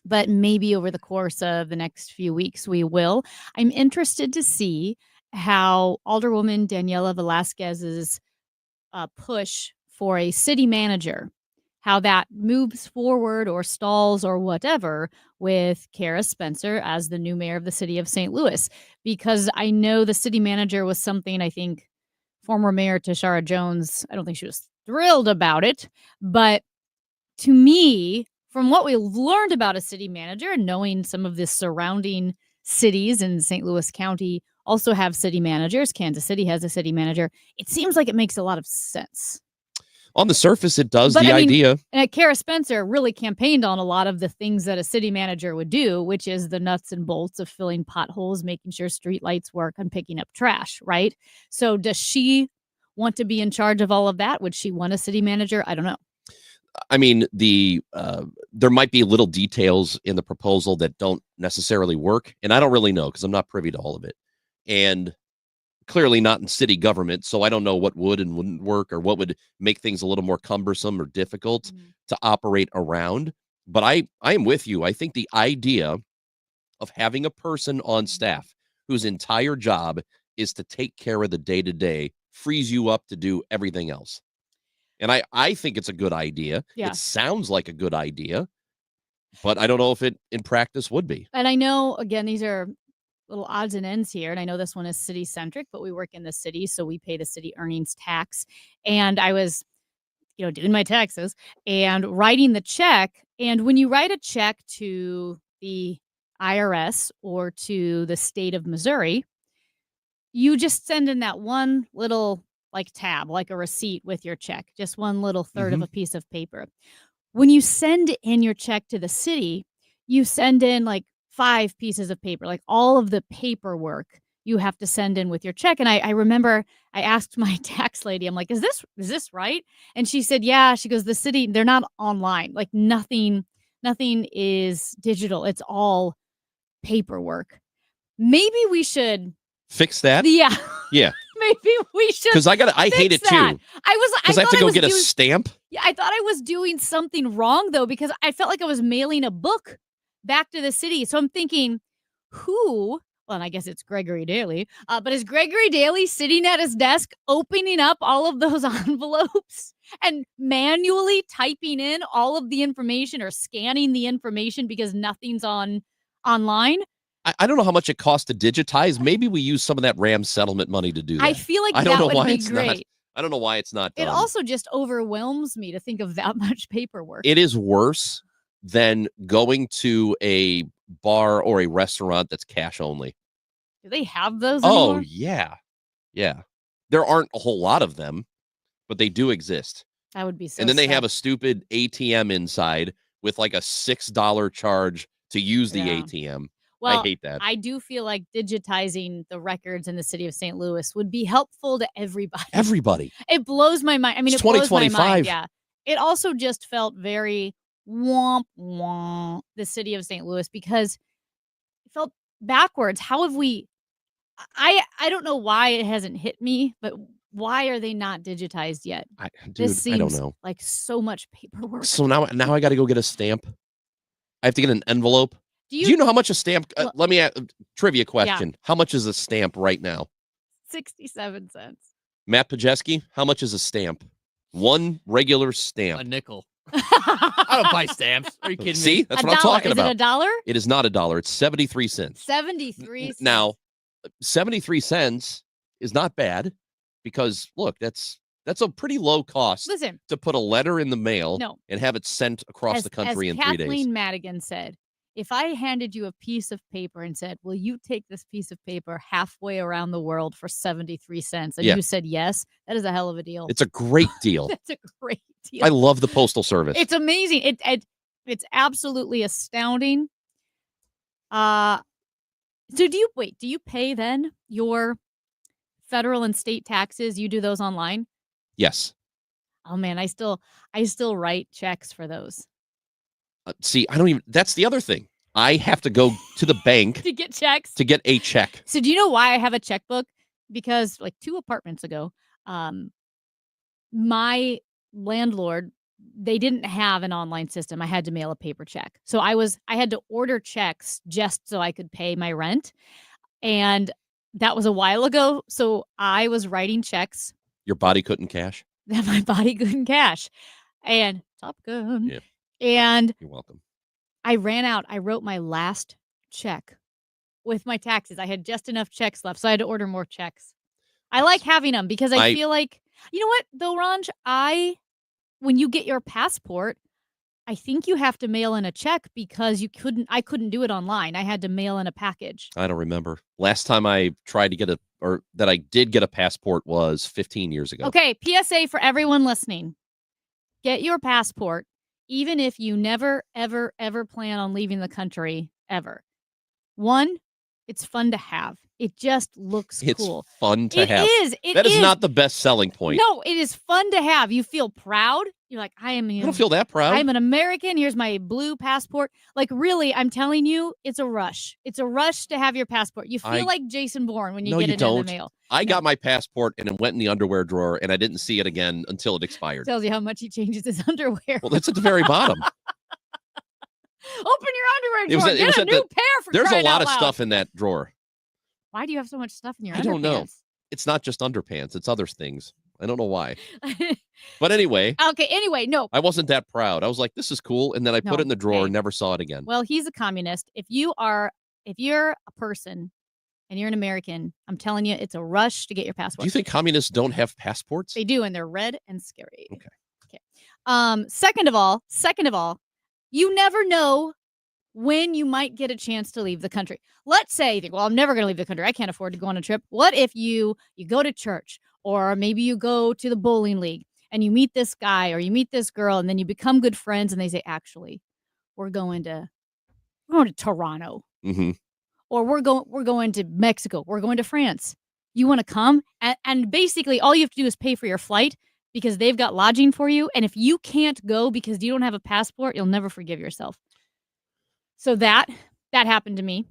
but maybe over the course of the next few weeks we will. I'm interested to see how Alderwoman Daniela Velasquez's push for a city manager, how that moves forward or stalls or whatever with Kara Spencer as the new mayor of the city of St. Louis. Because I know the city manager was something, I think, former Mayor Tashara Jones, I don't think she was thrilled about it. But to me, from what we learned about a city manager and knowing some of the surrounding cities in St. Louis County also have city managers, Kansas City has a city manager, it seems like it makes a lot of sense. On the surface, it does. But, the idea. And Kara Spencer really campaigned on a lot of the things that a city manager would do, which is the nuts and bolts of filling potholes, making sure streetlights work, and picking up trash, right? So does she want to be in charge of all of that? Would she want a city manager? I don't know. I mean, there might be little details in the proposal that don't necessarily work, and I don't really know because I'm not privy to all of it. And clearly not in city government, so I don't know what would and wouldn't work or what would make things a little more cumbersome or difficult to operate around. But I am with you. I think the idea of having a person on staff whose entire job is to take care of the day-to-day frees you up to do everything else. And I think it's a good idea. Yeah. It sounds like a good idea, but I don't know if it in practice would be. And I know, again, these are little odds and ends here. And I know this one is city centric, but we work in the city, so we pay the city earnings tax. And I was, doing my taxes and writing the check. And when you write a check to the IRS or to the state of Missouri, you just send in that one little tab, like a receipt with your check, just one little third of a piece of paper. When you send in your check to the city, you send in 5 pieces of paper, all of the paperwork you have to send in with your check. And I remember I asked my tax lady, I'm like, is this right? And she said, yeah. She goes, the city, they're not online. Nothing is digital. It's all paperwork. Maybe we should fix that. Yeah. Yeah. Maybe we should. Because I hate it too. Because I have to go get a stamp. Yeah, I thought I was doing something wrong though, because I felt like I was mailing a book back to the city. So I'm thinking, well, and I guess it's Gregory Daly, but is Gregory Daly sitting at his desk opening up all of those envelopes and manually typing in all of the information or scanning the information because nothing's online? I don't know how much it costs to digitize. Maybe we use some of that RAM settlement money to do that. I feel like I don't that know would why be it's great. not. I don't know why it's not done. It also just overwhelms me to think of that much paperwork. It is worse than going to a bar or a restaurant that's cash only. Do they have those Oh, anymore? yeah. Yeah. There aren't a whole lot of them, but they do exist. That would be so And then they sad. have a stupid ATM inside with a $6 charge to use the Yeah. ATM. Well, I hate that. I do feel like digitizing the records in the city of St. Louis would be helpful to everybody. Everybody. It blows my mind. I mean, It's it blows my 2025. mind. Yeah. It also just felt very womp womp, the city of St. Louis, because it felt backwards. How have we? I don't know why it hasn't hit me, but why are they not digitized yet? This I don't seems know. like so much paperwork. So now I got to go get a stamp. I have to get an envelope. Do you know how much a stamp? Let me ask, trivia question. How much is a stamp right now? 67 cents. Matt Pajeski, how much is a stamp? One regular stamp. A nickel. I don't buy stamps. Are you kidding me? See, that's what I'm talking about. Is it $1? It is not $1. It's 73 cents. 73 cents. Now, 73 cents is not bad because look, that's a pretty low cost. Listen, to put a letter in the mail No. and have it sent across the country in 3 days. Kathleen Madigan said, if I handed you a piece of paper and said, will you take this piece of paper halfway around the world for 73 cents? And Yeah. you said yes, that is a hell of a deal. It's a great deal. That's a great deal. I love the Postal Service. It's amazing. It's absolutely astounding. So do you pay then your federal and state taxes? You do those online? Yes. Oh man, I still write checks for those. See, I don't even. That's the other thing. I have to go to the bank To get checks. to get a check. So do you know why I have a checkbook? Because like 2 apartments ago, my landlord, they didn't have an online system. I had to mail a paper check. So I had to order checks just so I could pay my rent. And that was a while ago. So I was writing checks Your body couldn't cash. that my body couldn't cash. And Top Gun. Yeah. And You're welcome. I ran out. I wrote my last check with my taxes. I had just enough checks left, so I had to order more checks. I like having them because I feel like, you know what, though, Ranj? When you get your passport, I think you have to mail in a check because I couldn't do it online. I had to mail in a package. I don't remember. Last time I tried to get I did get a passport was 15 years ago. Okay, PSA for everyone listening. Get your passport, even if you never, ever, ever plan on leaving the country, ever. One, it's fun to have. It just looks It's cool. fun to It have. is. It That is is. not the best selling point. No, it is fun to have. You feel proud. You're like, I don't feel that proud. I'm an American. Here's my blue passport. Like, really, I'm telling you, it's a rush. It's a rush to have your passport. You feel like Jason Bourne when you No, get you it don't. in the mail. I got my passport and it went in the underwear drawer and I didn't see it again until it expired. Tells you how much he changes his underwear. Well, it's at the very bottom. Open your underwear drawer. Get a new pair for There's a crying lot out of loud. stuff in that drawer. Why do you have so much stuff in your I don't know. underpants? It's not just underpants. It's other things. I don't know why. But anyway, Okay, anyway, no. I wasn't that proud. I was like, this is cool. And then I put No, it in the drawer hey. and never saw it again. Well, he's a communist. If you're a person and you're an American, I'm telling you, it's a rush to get your passport. Do you think communists don't have passports? They do, and they're red and scary. Okay. Second of all, you never know when you might get a chance to leave the country. Let's say you think, well, I'm never going to leave the country. I can't afford to go on a trip. What if you go to church, or maybe you go to the bowling league and you meet this guy or you meet this girl, and then you become good friends, and they say, actually, we're going to Toronto, Mm-hmm. or we're going to Mexico, we're going to France. You want to come? And basically all you have to do is pay for your flight because they've got lodging for you. And if you can't go because you don't have a passport, you'll never forgive yourself. So that happened to me.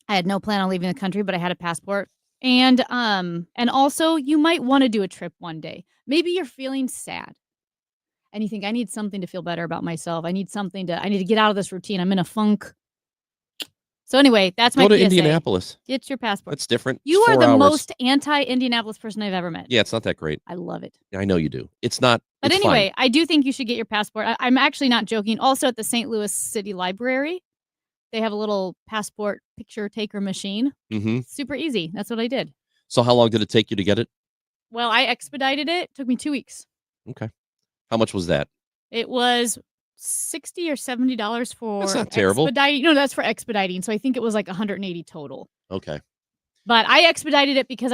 I had no plan on leaving the country, but I had a passport. And also you might want to do a trip one day. Maybe you're feeling sad and you think, I need something to feel better about myself. I need to get out of this routine. I'm in a funk. So anyway, that's my Go to PSA. Indianapolis. Get your passport. That's different. You It's are 4 the hours. most anti-Indianapolis person I've ever met. Yeah, it's not that great. I love it. I know you do. It's not. But it's anyway, fine. I do think you should get your passport. I'm actually not joking. Also at the St. Louis City Library, they have a little passport picture taker machine. Mm-hmm. Super easy. That's what I did. So how long did it take you to get it? Well, I expedited it. It took me 2 weeks. Okay. How much was that? It was $60 or $70 for That's not terrible. expediting. No, that's for expediting. So I think it was like $180 total. Okay. But I expedited it because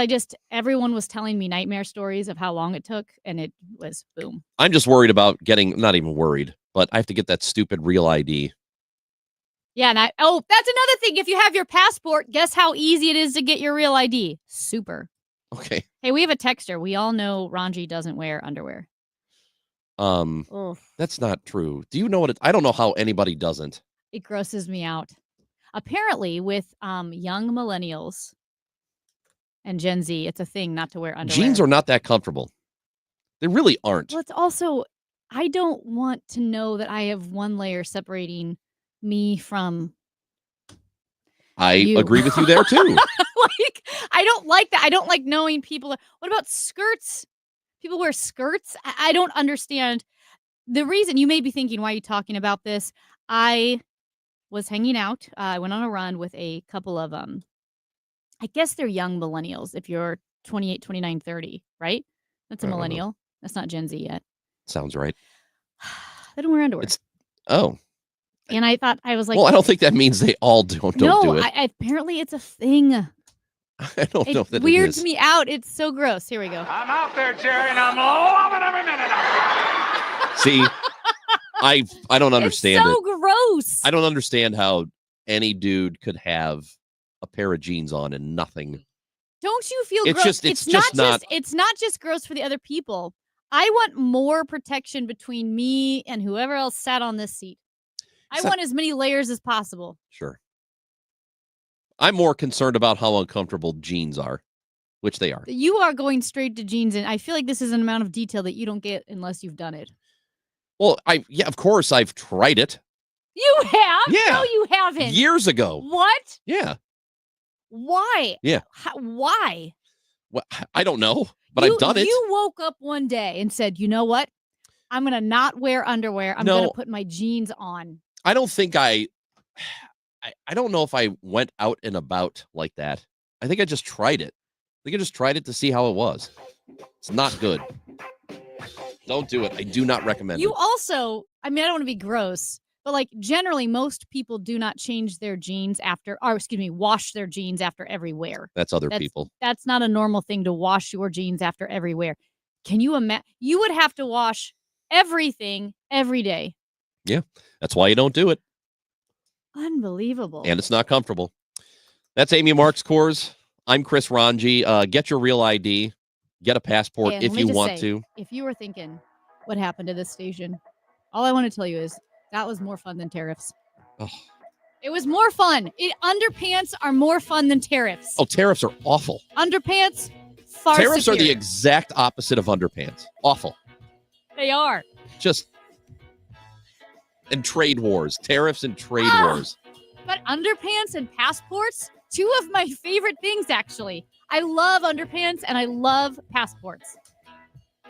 everyone was telling me nightmare stories of how long it took, and it was boom. I'm just worried about not even worried, but I have to get that stupid real ID. Yeah, and that's another thing. If you have your passport, guess how easy it is to get your real ID? Super. Okay. Hey, we have a texter. We all know Ranji doesn't wear underwear. Ugh. That's not true. Do you know what I don't know how anybody doesn't. It grosses me out. Apparently, with young millennials and Gen Z, it's a thing not to wear underwear. Jeans are not that comfortable. They really aren't. Well, it's also, I don't want to know that I have one layer separating me from I you. agree with you there too. Like, I don't like that. I don't like knowing people. What about skirts? People wear skirts. I don't understand the reason. You may be thinking, why are you talking about this? I was hanging out. I went on a run with a couple of, I guess they're young millennials. If you're 28, 29, 30, right? That's a I don't know. millennial. That's not Gen Z yet. Sounds right. They don't wear underwear. And I thought, I was like, well, I don't think that means they all don't no, do it. apparently it's a thing. I don't know if that weirds it is. me out. It's so gross. Here we go. I'm out there, Jerry, and I'm loving every minute of it. See, I don't understand so it. Gross. I don't understand how any dude could have a pair of jeans on and nothing. Don't you feel It's gross? just- it's just not- It's not just gross for the other people. I want more protection between me and whoever else sat on this seat. I want as many layers as possible. Sure. I'm more concerned about how uncomfortable jeans are, which they are. You are going straight to jeans, and I feel like this is an amount of detail that you don't get unless you've done it. Well, of course I've tried it You have? Yeah. No, you haven't. years ago. What? Yeah. Why? Yeah. Why? Well, I don't know, but I've done it. You woke up one day and said, you know what? I'm going to not wear underwear. I'm No. going to put my jeans on. I don't think I don't know if I went out and about like that. I think I just tried it. I think I just tried it to see how it was. It's not good. Don't do it. I do not recommend You it. also, I mean, I don't want to be gross, but like generally most people do not change their jeans wash their jeans after every wear. That's other people. That's not a normal thing to wash your jeans after every wear. Can you imagine? You would have to wash everything every day. Yeah. That's why you don't do it. Unbelievable. And it's not comfortable. That's Amy Marks Coors. I'm Chris Ranji. Get your real ID. Get a passport And if let me you just want say, to. If you were thinking what happened to this station, all I want to tell you is that was more fun than tariffs. Oh. It was more fun. Underpants are more fun than tariffs. Oh, tariffs are awful. Underpants, far Tariffs are the superior. exact opposite of underpants. Awful. They are. Just and trade wars. Tariffs and trade wars. But underpants and passports, two of my favorite things, actually. I love underpants and I love passports.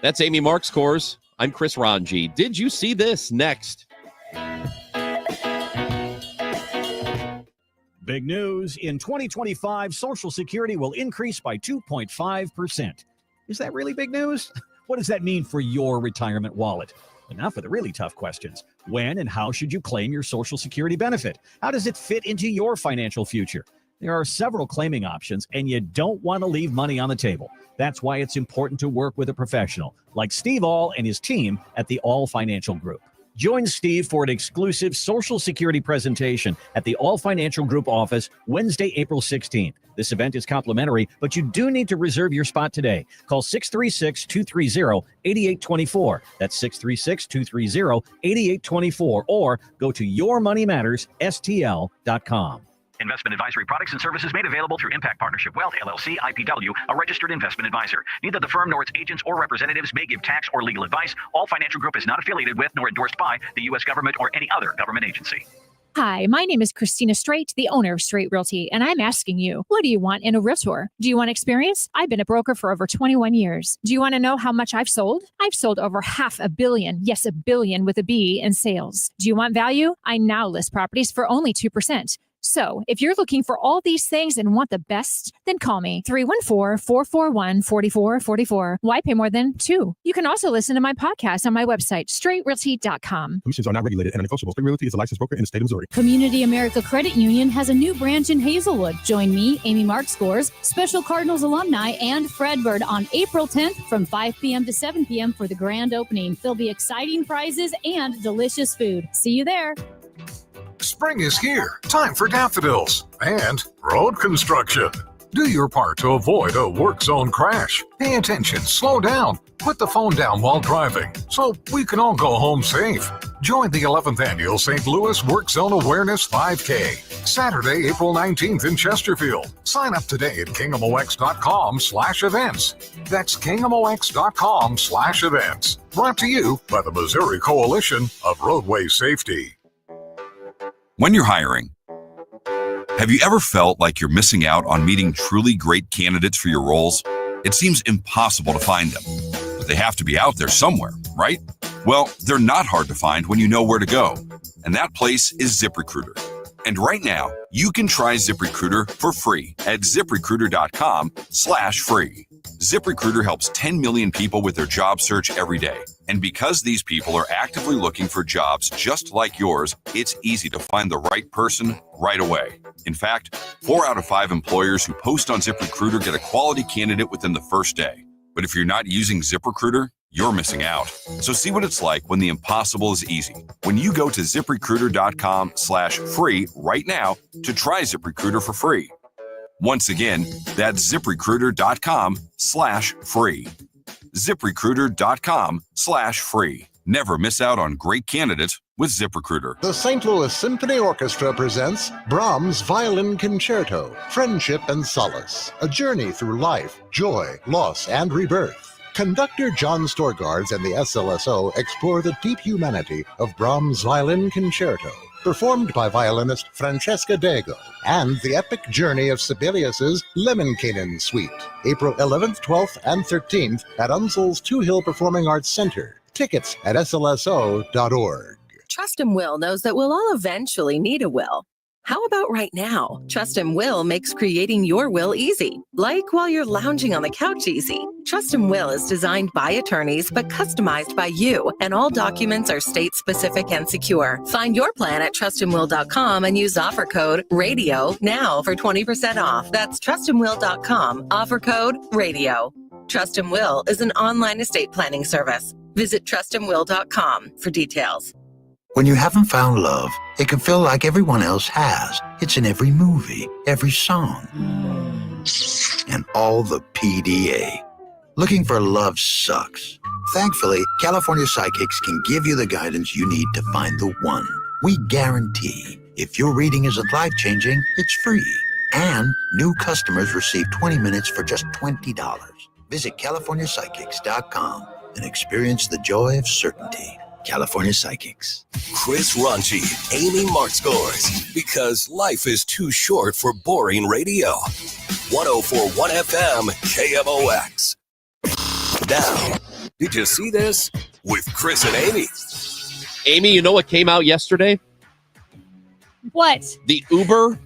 That's Amy Marks Coors. I'm Chris Ranji. Did you see this? Next. Big news. In 2025, Social Security will increase by 2.5%. Is that really big news? What does that mean for your retirement wallet? But now for the really tough questions. When and how should you claim your Social Security benefit? How does it fit into your financial future? There are several claiming options, and you don't want to leave money on the table. That's why it's important to work with a professional like Steve All and his team at the All Financial Group. Join Steve for an exclusive Social Security presentation at the All Financial Group office Wednesday, April 16th. This event is complimentary, but you do need to reserve your spot today. Call 636-230-8824. That's 636-230-8824, or go to yourmoneymattersstl.com. Investment advisory products and services made available through Impact Partnership Wealth, LLC, IPW, a registered investment advisor. Neither the firm nor its agents or representatives may give tax or legal advice. All Financial Group is not affiliated with nor endorsed by the U.S. government or any other government agency. Hi, my name is Christina Straight, the owner of Straight Realty, and I'm asking you, what do you want in a realtor? Do you want experience? I've been a broker for over 21 years. Do you want to know how much I've sold? I've sold over $500 million, yes, $1 billion with a B, in sales. Do you want value? I now list properties for only 2%. So if you're looking for all these things and want the best, then call me 314-441-4444. Why pay more than 2? You can also listen to my podcast on my website, straightrealty.com. Commissions are not regulated and unenforceable. Straight Realty is a licensed broker in the state of Missouri. Community America Credit Union has a new branch in Hazelwood. Join me, Amy Marks Coors, special Cardinals alumni, and Fred Bird on April 10th from 5 p.m. to 7 p.m. for the grand opening. There'll be exciting prizes and delicious food. See you there. Spring is here. Time for daffodils and road construction. Do your part to avoid a work zone crash. Pay attention, slow down, put the phone down while driving so we can all go home safe. Join the 11th Annual St. Louis Work Zone Awareness 5K, Saturday, April 19th in Chesterfield. Sign up today at kingmox.com/events. That's kingmox.com/events. Brought to you by the Missouri Coalition of Roadway Safety. When you're hiring, have you ever felt like you're missing out on meeting truly great candidates for your roles? It seems impossible to find them, but they have to be out there somewhere, right? Well, they're not hard to find when you know where to go, and that place is ZipRecruiter. And right now, you can try ZipRecruiter for free at ZipRecruiter.com/free. ZipRecruiter helps 10 million people with their job search every day. And because these people are actively looking for jobs just like yours, it's easy to find the right person right away. In fact, 4 out of 5 employers who post on ZipRecruiter get a quality candidate within the first day. But if you're not using ZipRecruiter, you're missing out. So see what it's like when the impossible is easy. When you go to ZipRecruiter.com/free right now to try ZipRecruiter for free. Once again, that's ZipRecruiter.com/free. ZipRecruiter.com/free. Never miss out on great candidates with ZipRecruiter. The St. Louis Symphony Orchestra presents Brahms' Violin Concerto, Friendship and Solace, a journey through life, joy, loss, and rebirth. Conductor John Storgards and the SLSO explore the deep humanity of Brahms' Violin Concerto, performed by violinist Francesca Dago, and the epic journey of Sibelius's Lemminkäinen Suite, April 11th, 12th, and 13th at Unsel's Two Hill Performing Arts Center. Tickets at slso.org. Trust and Will knows that we'll all eventually need a will. How about right now? Trust and Will makes creating your will easy, like while you're lounging on the couch easy. Trust and Will is designed by attorneys but customized by you, and all documents are state-specific and secure. Find your plan at trustandwill.com and use offer code RADIO now for 20% off. That's trustandwill.com, offer code RADIO. Trust and Will is an online estate planning service. Visit trustandwill.com for details. When you haven't found love, it can feel like everyone else has. It's in every movie, every song, and all the PDA. Looking for love sucks. Thankfully, California Psychics can give you the guidance you need to find the one. We guarantee if your reading isn't life-changing, it's free. And new customers receive 20 minutes for just $20. Visit CaliforniaPsychics.com and experience the joy of certainty. California Psychics. Chris Ranchi, Amy Markscores, because life is too short for boring radio. 104.1 FM KMOX. Now, did you see this? With Chris and Amy. Amy, you know what came out yesterday? What? The Uber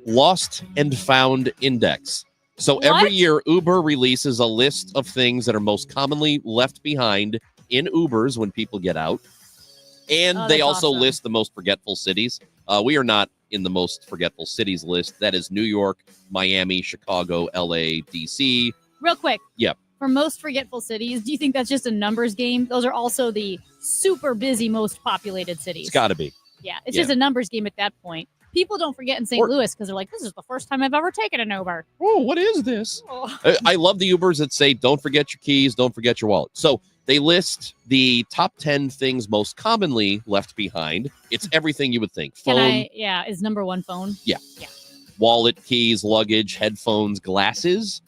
Lost and Found Index. So every year, Uber releases a list of things that are most commonly left behind in Ubers when people get out. And they also list the most forgetful cities. We are not in the most forgetful cities list. That is New York, Miami, Chicago, LA, DC. Real quick. Yep. For most forgetful cities, do you think that's just a numbers game? Those are also the super busy, most populated cities. It's got to be. Yeah, it's just a numbers game at that point. People don't forget in St. Louis because they're like, this is the first time I've ever taken an Uber. Oh, what is this? I love the Ubers that say, don't forget your keys, don't forget your wallet. So they list the top 10 things most commonly left behind. It's everything you would think. Phone. Is number one phone? Yeah. Wallet, keys, luggage, headphones, glasses,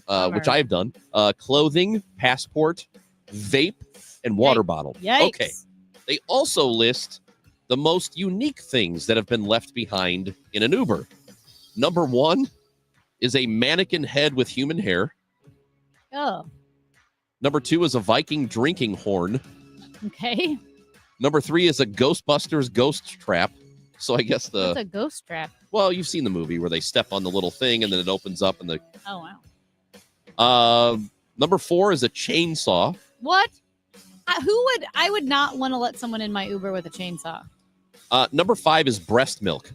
which I've done, clothing, passport, vape, and water bottle. Yikes. Okay. They also list the most unique things that have been left behind in an Uber. Number 1 is a mannequin head with human hair. Oh. Number 2 is a Viking drinking horn. Okay. Number 3 is a Ghostbusters ghost trap. So I guess What's a ghost trap? Well, you've seen the movie where they step on the little thing and then it opens up and the. Oh, wow. Number 4 is a chainsaw. What? I would not want to let someone in my Uber with a chainsaw. Number 5 is breast milk.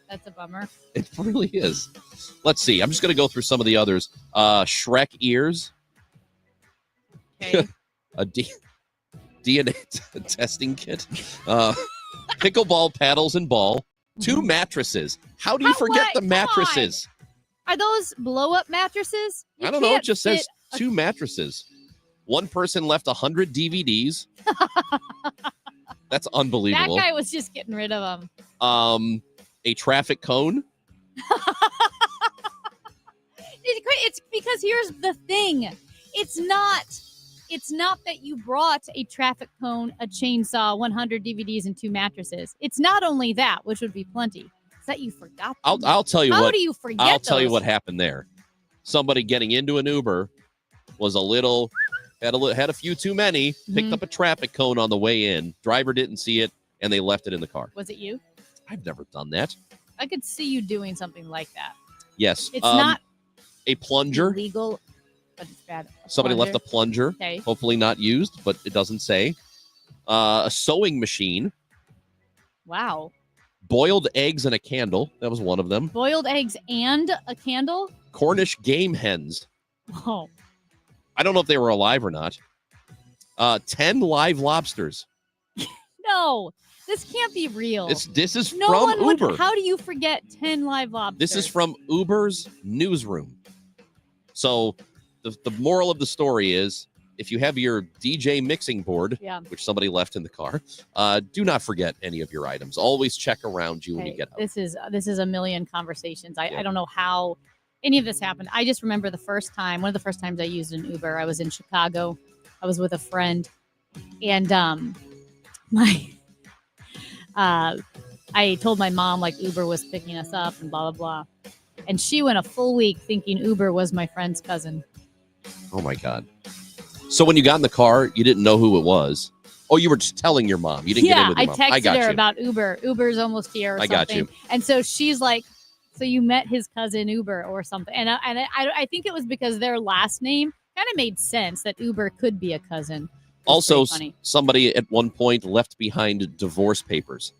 That's a bummer. It really is. Let's see. I'm just going to go through some of the others. Shrek ears. Okay. A DNA testing kit. Pickleball paddles and ball. 2 mattresses. How do you forget the mattresses? Are those blow-up mattresses? I don't know. It just says 2 mattresses. One person left 100 DVDs. That's unbelievable. That guy was just getting rid of them. A traffic cone. It's because here's the thing. It's not that you brought a traffic cone, a chainsaw, 100 DVDs, and 2 mattresses. It's not only that, which would be plenty. It's that you forgot them. I'll tell you How what. do you forget I'll tell you those? what happened there. Somebody getting into an Uber was had a few too many, picked up a traffic cone on the way in. Driver didn't see it, and they left it in the car. Was it you? I've never done that. I could see you doing something like that. Yes. It's not a plunger. illegal, but it's bad. Somebody left a plunger. Okay. Hopefully not used, but it doesn't say. A sewing machine. Wow. Boiled eggs and a candle. That was one of them. Boiled eggs and a candle? Cornish game hens. Oh. I don't know if they were alive or not. 10 live lobsters. No, this can't be real. This is no from one would, Uber. How do you forget 10 live lobsters? This is from Uber's newsroom. So the moral of the story is, if you have your DJ mixing board, which somebody left in the car, do not forget any of your items. Always check around you when you get out. This is a million conversations. I don't know how any of this happened. I just remember one of the first times I used an Uber. I was in Chicago. I was with a friend, and I told my mom like Uber was picking us up and blah blah blah, and she went a full week thinking Uber was my friend's cousin. Oh my God. So when you got in the car, you didn't know who it was. Oh, you were just telling your mom. You didn't get in with your mom. I texted her about Uber. Uber's almost here or something. I got you. And so she's like, so you met his cousin Uber or something. And I think it was because their last name kind of made sense that Uber could be a cousin. Also, somebody at one point left behind divorce papers.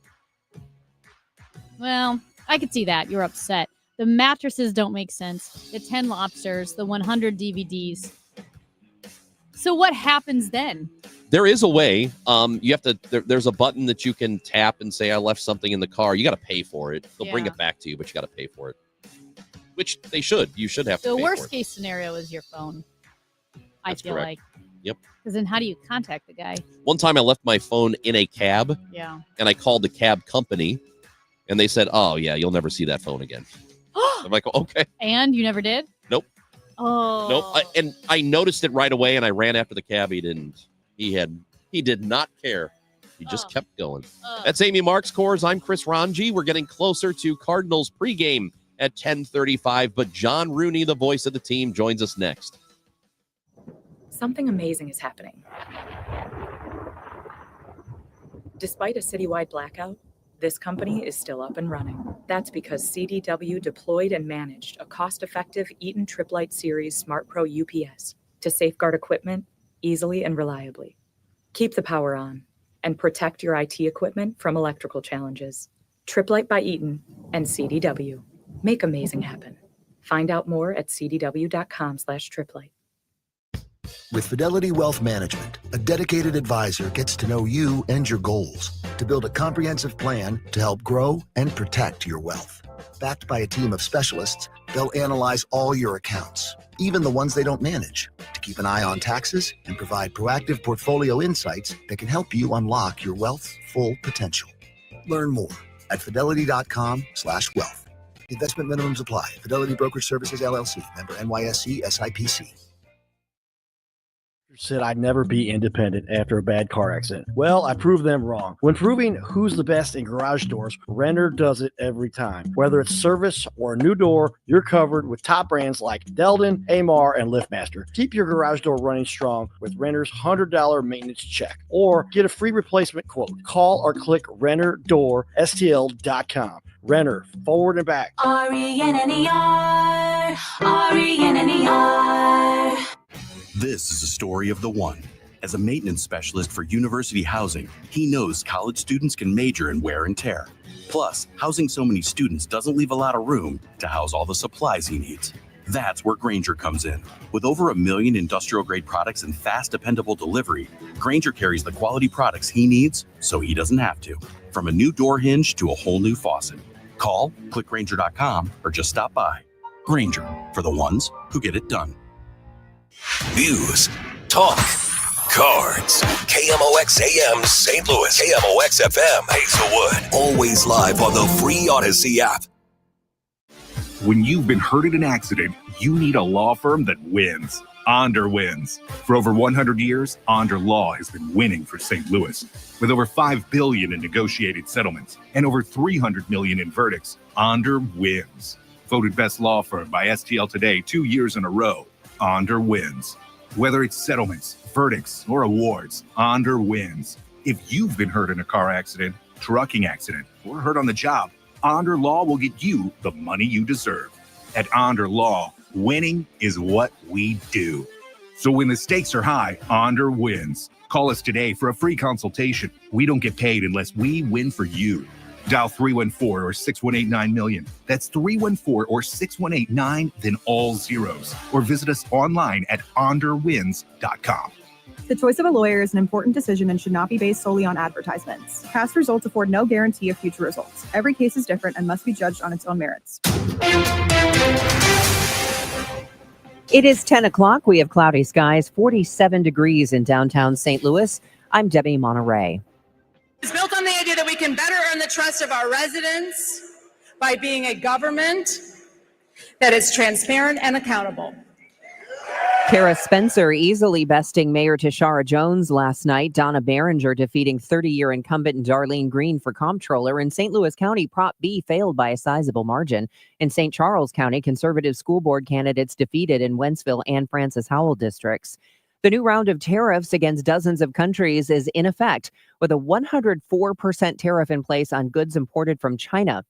Well, I could see that. You're upset. The mattresses don't make sense. The 10 lobsters, the 100 DVDs. So what happens then? There is a way. You have to. There's a button that you can tap and say, "I left something in the car." You got to pay for it. They'll bring it back to you, but you got to pay for it. Which they should. You should have to. The pay worst for it. case scenario is your phone. That's I feel correct. like. Yep. Because then how do you contact the guy? One time I left my phone in a cab. Yeah. And I called the cab company, and they said, "Oh yeah, you'll never see that phone again." I'm like, "Okay." And you never did? Nope. Oh. Nope. I noticed it right away, and I ran after the cab. He did not care. He just kept going. That's Amy Marks Coors. I'm Chris Ranji. We're getting closer to Cardinals pregame at 10:35, but John Rooney, the voice of the team, joins us next. Something amazing is happening. Despite a citywide blackout, this company is still up and running. That's because CDW deployed and managed a cost-effective Eaton Trip Light Series Smart Pro UPS to safeguard equipment easily and reliably. Keep the power on and protect your IT equipment from electrical challenges. Trip Light by Eaton and CDW. Make amazing happen. Find out more at cdw.com/triplight. With Fidelity Wealth Management, a dedicated advisor gets to know you and your goals to build a comprehensive plan to help grow and protect your wealth. Backed by a team of specialists, they'll analyze all your accounts, even the ones they don't manage, to keep an eye on taxes and provide proactive portfolio insights that can help you unlock your wealth's full potential. Learn more at fidelity.com/wealth. Investment minimums apply. Fidelity Brokerage Services, LLC. Member NYSE SIPC. Said I'd never be independent after a bad car accident. Well, I proved them wrong. When proving who's the best in garage doors, Renner does it every time. Whether it's service or a new door, you're covered with top brands like Delden, Amar, and LiftMaster. Keep your garage door running strong with Renner's $100 maintenance check, or get a free replacement quote. Call or click RennerDoorSTL.com. Renner, forward and back. RENNER, RENNER. This is a story of the one. As a maintenance specialist for University Housing, he knows college students can major in wear and tear. Plus, housing so many students doesn't leave a lot of room to house all the supplies he needs. That's where Grainger comes in. With over 1 million industrial-grade products and fast, dependable delivery, Grainger carries the quality products he needs so he doesn't have to. From a new door hinge to a whole new faucet. Call, click Grainger.com, or just stop by. Grainger, for the ones who get it done. News, talk, cards. KMOX AM St. Louis, KMOX FM Hazelwood. Always live on the free Odyssey app. When you've been hurt in an accident, you need a law firm that wins. Onder wins. For over 100 years, Onder Law has been winning for St. Louis. With over $5 billion in negotiated settlements and over $300 million in verdicts, Onder wins. Voted best law firm by STL Today 2 years in a row. Onder wins. Whether it's settlements, verdicts, or awards, Onder wins. If you've been hurt in a car accident, trucking accident, or hurt on the job, Onder Law will get you the money you deserve. At Onder Law, winning is what we do. So when the stakes are high, Onder wins. Call us today for a free consultation. We don't get paid unless we win for you. Dial 314 or 6189-million. That's 314 or 6189, then all zeros. Or visit us online at onderwins.com. The choice of a lawyer is an important decision and should not be based solely on advertisements. Past results afford no guarantee of future results. Every case is different and must be judged on its own merits. It is 10 o'clock. We have cloudy skies, 47 degrees in downtown St. Louis. I'm Debbie Monterey. It's built on the idea that we can better earn the trust of our residents by being a government that is transparent and accountable. Kara Spencer easily besting Mayor Tashara Jones last night. Donna Behringer defeating 30-year incumbent Darlene Green for comptroller. In St. Louis County, Prop B failed by a sizable margin. In St. Charles County, conservative school board candidates defeated in Wentzville and Francis Howell districts. The new round of tariffs against dozens of countries is in effect, with a 104% tariff in place on goods imported from China.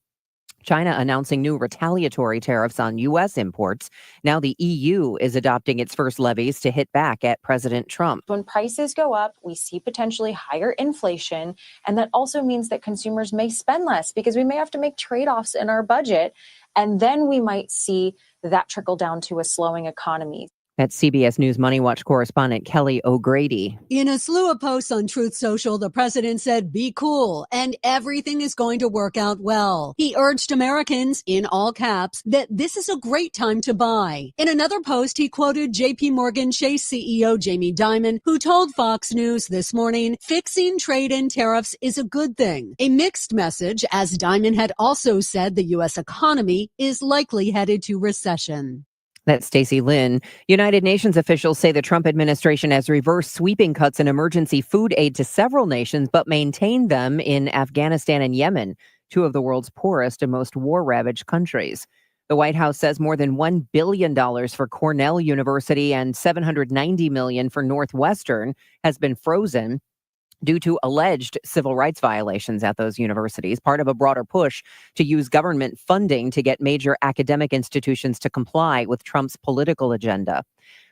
China announcing new retaliatory tariffs on U.S. imports. Now the EU is adopting its first levies to hit back at President Trump. When prices go up, we see potentially higher inflation, and that also means that consumers may spend less because we may have to make trade-offs in our budget, and then we might see that trickle down to a slowing economy. That's CBS News Money Watch correspondent Kelly O'Grady. In a slew of posts on Truth Social, the president said, "Be cool, and everything is going to work out well." He urged Americans, in all caps, that this is a great time to buy. In another post, he quoted JP Morgan Chase CEO Jamie Dimon, who told Fox News this morning, "Fixing trade and tariffs is a good thing." A mixed message, as Dimon had also said the U.S. economy is likely headed to recession. That's Stacey Lynn. United Nations officials say the Trump administration has reversed sweeping cuts in emergency food aid to several nations, but maintained them in Afghanistan and Yemen, two of the world's poorest and most war-ravaged countries. The White House says more than $1 billion for Cornell University and $790 million for Northwestern has been frozen due to alleged civil rights violations at those universities, part of a broader push to use government funding to get major academic institutions to comply with Trump's political agenda.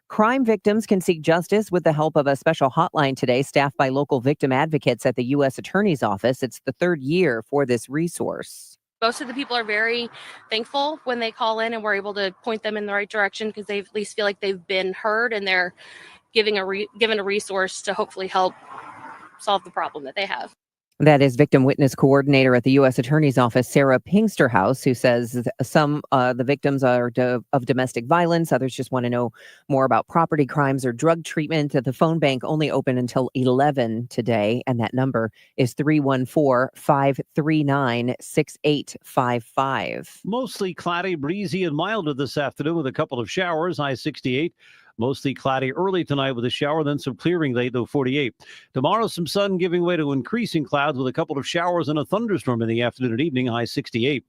Crime victims can seek justice with the help of a special hotline today, staffed by local victim advocates at the U.S. Attorney's Office. It's the third year for this resource. Most of the people are very thankful when they call in and we're able to point them in the right direction because they at least feel like they've been heard and they're given a resource to hopefully help solve the problem that they have. That is victim witness coordinator at the U.S. Attorney's Office, Sarah Pinksterhouse, who says some the victims are of domestic violence. Others just want to know more about property crimes or drug treatment. The phone bank only open until 11 today, and that number is 314-539-6855. Mostly cloudy, breezy, and milder this afternoon with a couple of showers. High 68. Mostly cloudy early tonight with a shower, then some clearing late, though 48. Tomorrow, some sun giving way to increasing clouds with a couple of showers and a thunderstorm in the afternoon and evening, high 68.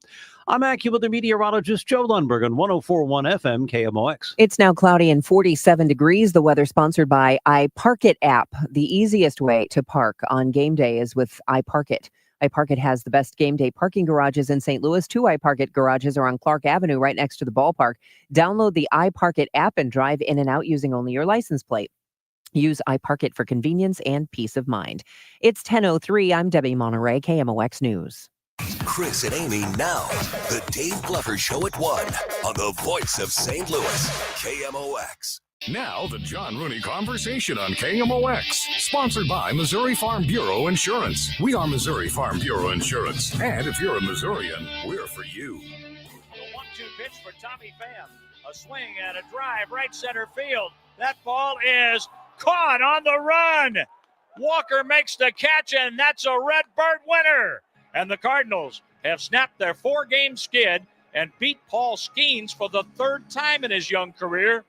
I'm AccuWeather meteorologist Joe Lundberg on 104.1 FM KMOX. It's now cloudy and 47 degrees. The weather sponsored by iParkit app. The easiest way to park on game day is with iParkit. iParkit has the best game day parking garages in St. Louis. Two iParkit garages are on Clark Avenue right next to the ballpark. Download the iParkit app and drive in and out using only your license plate. Use iParkit for convenience and peace of mind. It's 10:03. I'm Debbie Monterey, KMOX News. Chris and Amy now. The Dave Glover Show at 1 on the voice of St. Louis, KMOX. Now, the John Rooney Conversation on KMOX, sponsored by Missouri Farm Bureau Insurance. We are Missouri Farm Bureau Insurance, and if you're a Missourian, we're for you. The 1-2 pitch for Tommy Pham. A swing and a drive right center field. That ball is caught on the run. Walker makes the catch, and that's a Redbird winner. And the Cardinals have snapped their 4-game skid and beat Paul Skeens for the third time in his young career.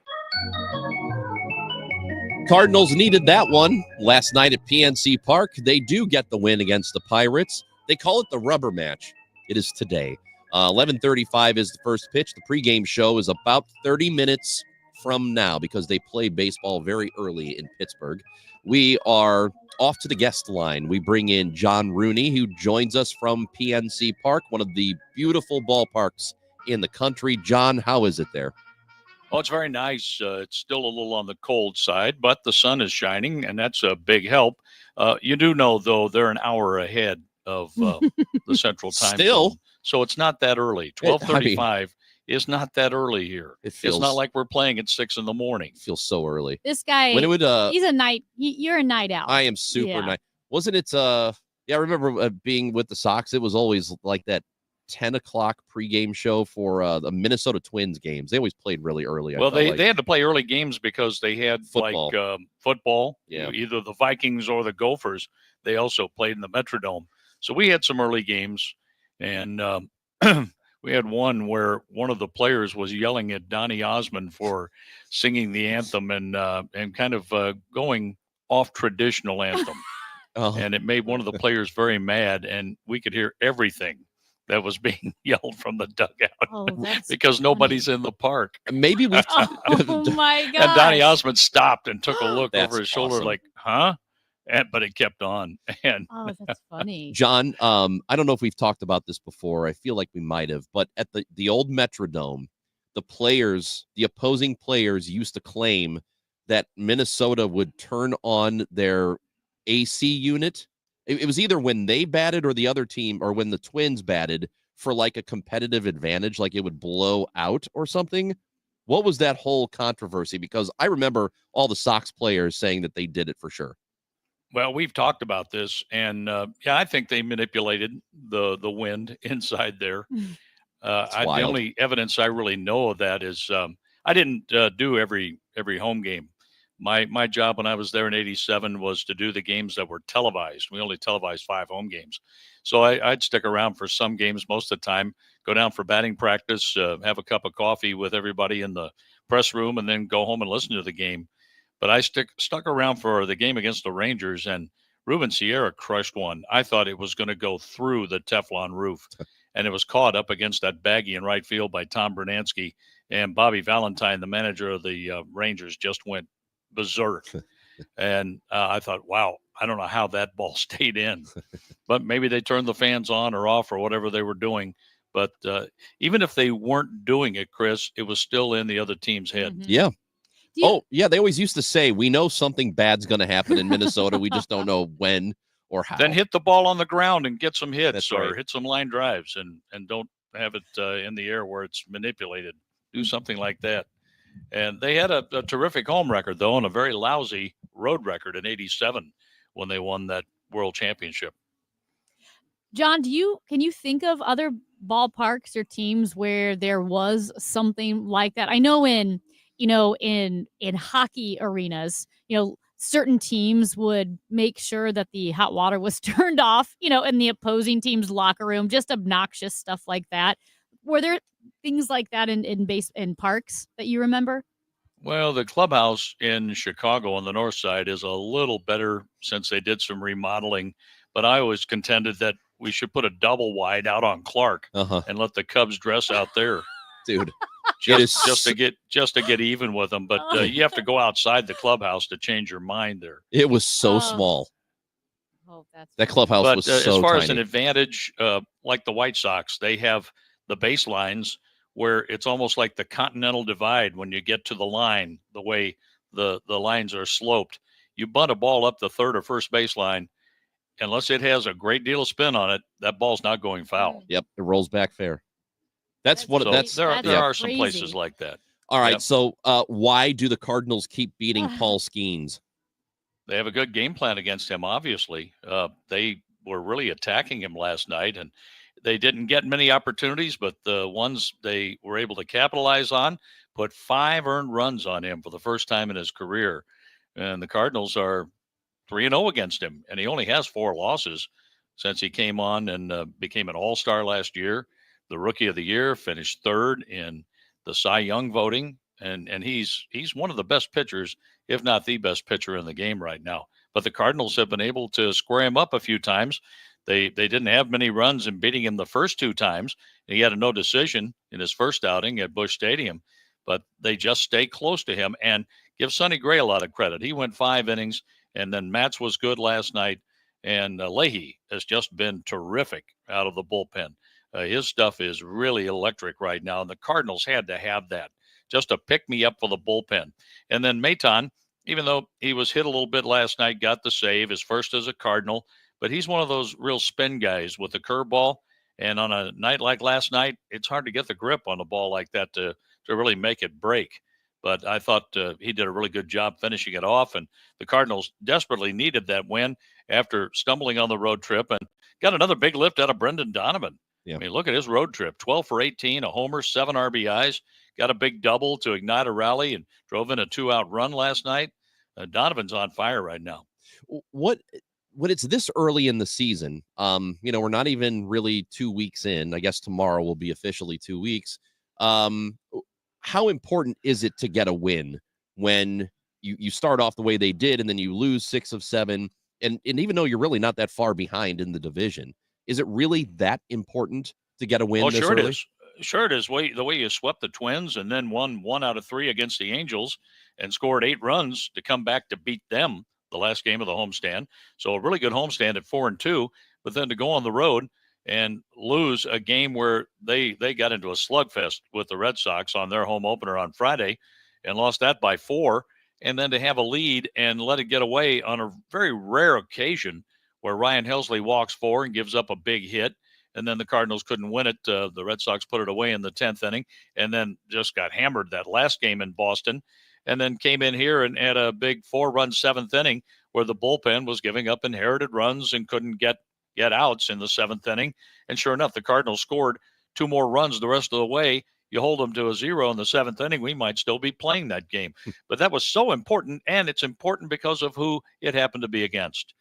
Cardinals needed that one last night at PNC Park. They do get the win against the Pirates. They call it the rubber match. It is today. 11:35 is the first pitch. The pregame show is about 30 minutes from now because they play baseball very early in Pittsburgh. We are off to the guest line. We bring in John Rooney, who joins us from PNC Park, one of the beautiful ballparks in the country. John, how is it there? Oh, it's very nice. It's still a little on the cold side, but the sun is shining, and that's a big help. You do know, though, they're an hour ahead of the Central Time Zone, so it's not that early. 12:35 is not that early here. It's not like we're playing at 6 a.m. It feels so early. This guy, When it would, he's a night. You're a night owl. I am super nice. Wasn't it? Yeah, I remember being with the Sox. It was always like that 10 o'clock pregame show for the Minnesota Twins games. They always played really early. Well, they had to play early games because they had Football. football. Yeah. Either the Vikings or the Gophers. They also played in the Metrodome. So we had some early games, and we had one where one of the players was yelling at Donny Osmond for singing the anthem and kind of going off traditional anthem. And it made one of the players very mad, and we could hear everything that was being yelled from the dugout because nobody's in the park. Maybe we. Oh my God! And Donny Osmond stopped and took a look That's over his shoulder, awesome. like, "Huh?" But it kept on. And Oh, that's funny. John, I don't know if we've talked about this before. I feel like we might have, but at the old Metrodome, the opposing players used to claim that Minnesota would turn on their AC unit. It was either when they batted or the other team, or when the Twins batted, for like a competitive advantage, like it would blow out or something. What was that whole controversy? Because I remember all the Sox players saying that they did it for sure. Well, we've talked about this, and I think they manipulated the wind inside there. The wild. only evidence I really know of that is I didn't do every home game. My job when I was there in '87 was to do the games that were televised. We only televised 5 home games, so I'd stick around for some games most of the time. Go down for batting practice, have a cup of coffee with everybody in the press room, and then go home and listen to the game. But I stuck around for the game against the Rangers, and Ruben Sierra crushed one. I thought it was going to go through the Teflon roof, and it was caught up against that baggie in right field by Tom Bernansky. And Bobby Valentine, the manager of the Rangers, just went berserk. And I thought, wow, I don't know how that ball stayed in. But maybe they turned the fans on or off or whatever they were doing. But even if they weren't doing it, Chris, it was still in the other team's head. Yeah. Yeah. They always used to say, we know something bad's going to happen in Minnesota. We just don't know when or how. Then hit the ball on the ground and get some hits. That's or right. hit some line drives and don't have it in the air where it's manipulated. Do something like that. And they had a terrific home record, though, and a very lousy road record in '87 when they won that world championship. John, can you think of other ballparks or teams where there was something like that? I know in hockey arenas, certain teams would make sure that the hot water was turned off, in the opposing team's locker room, just obnoxious stuff like that. Were there things like that in parks that you remember? Well, the clubhouse in Chicago on the north side is a little better since they did some remodeling, but I always contended that we should put a double wide out on Clark and let the Cubs dress out there. Dude. Just to get even with them, but you have to go outside the clubhouse to change your mind there. It was so small. That clubhouse was so as far tiny. as an advantage, like the White Sox, they have the baselines where it's almost like the Continental Divide when you get to the line, the way the lines are sloped. You bunt a ball up the third or first baseline, unless it has a great deal of spin on it, that ball's not going foul. Yep, it rolls back fair. There are some places like that. All right, Yep. so why do the Cardinals keep beating Paul Skeens? They have a good game plan against him, obviously. They were really attacking him last night, and they didn't get many opportunities, but the ones they were able to capitalize on put 5 earned runs on him for the first time in his career. And the Cardinals are 3-0 against him, and he only has 4 losses since he came on and became an all-star last year. The Rookie of the Year, finished 3rd in the Cy Young voting, and he's one of the best pitchers, if not the best pitcher in the game right now. But the Cardinals have been able to square him up a few times. They didn't have many runs in beating him the first 2 times. He had a no decision in his first outing at Busch Stadium, but they just stay close to him and give Sonny Gray a lot of credit. He went 5 innings And then Matz was good last night. And Leahy has just been terrific out of the bullpen. His stuff is really electric right now. And the Cardinals had to have that just to pick me up for the bullpen. And then Maton, even though he was hit a little bit last night, got the save, his first as a Cardinal. But he's one of those real spin guys with the curveball. And on a night like last night, it's hard to get the grip on a ball like that to really make it break. But I thought he did a really good job finishing it off. And the Cardinals desperately needed that win after stumbling on the road trip and got another big lift out of Brendan Donovan. Yeah. I mean, look at his road trip, 12 for 18, a homer, 7 RBIs, got a big double to ignite a rally and drove in a 2-out run last night. Donovan's on fire right now. When it's this early in the season, we're not even really 2 weeks in. I guess tomorrow will be officially 2 weeks. How important is it to get a win when you start off the way they did and then you lose 6 of 7? And even though you're really not that far behind in the division, is it really that important to get a win? Oh, this sure early? it is. Sure it is. The way you swept the Twins and then won 1 out of 3 against the Angels and scored 8 runs to come back to beat them the last game of the homestand. So a really good homestand at 4-2, but then to go on the road and lose a game where they got into a slugfest with the Red Sox on their home opener on Friday and lost that by 4, and then to have a lead and let it get away on a very rare occasion where Ryan Helsley walks 4 and gives up a big hit, and then the Cardinals couldn't win it. The Red Sox put it away in the 10th inning and then just got hammered that last game in Boston, and then came in here and had a big 4-run 7th inning where the bullpen was giving up inherited runs and couldn't get outs in the 7th inning. And sure enough, the Cardinals scored 2 more runs the rest of the way. You hold them to a 0 in the 7th inning, we might still be playing that game. But that was so important, and it's important because of who it happened to be against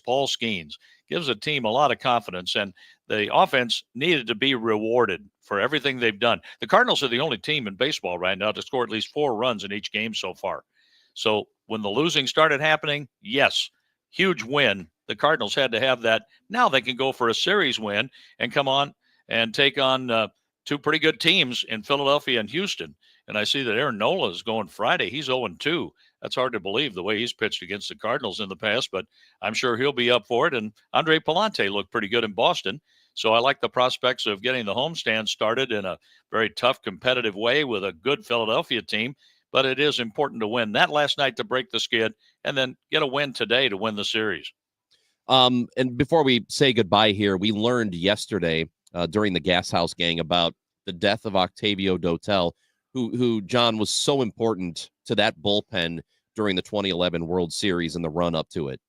Paul Skeens. Gives a team a lot of confidence, and the offense needed to be rewarded for everything they've done. The Cardinals are the only team in baseball right now to score at least 4 runs in each game so far. So when the losing started happening, yes, huge win. The Cardinals had to have that. Now they can go for a series win and come on and take on 2 pretty good teams in Philadelphia and Houston. And I see that Aaron Nola is going Friday. He's 0-2. That's hard to believe the way he's pitched against the Cardinals in the past, but I'm sure he'll be up for it. And Andre Palante looked pretty good in Boston. So I like the prospects of getting the homestand started in a very tough, competitive way with a good Philadelphia team. But it is important to win that last night to break the skid and then get a win today to win the series. And before we say goodbye here, we learned yesterday during the Gas House Gang about the death of Octavio Dotel, who John, was so important to that bullpen during the 2011 World Series and the run up to it.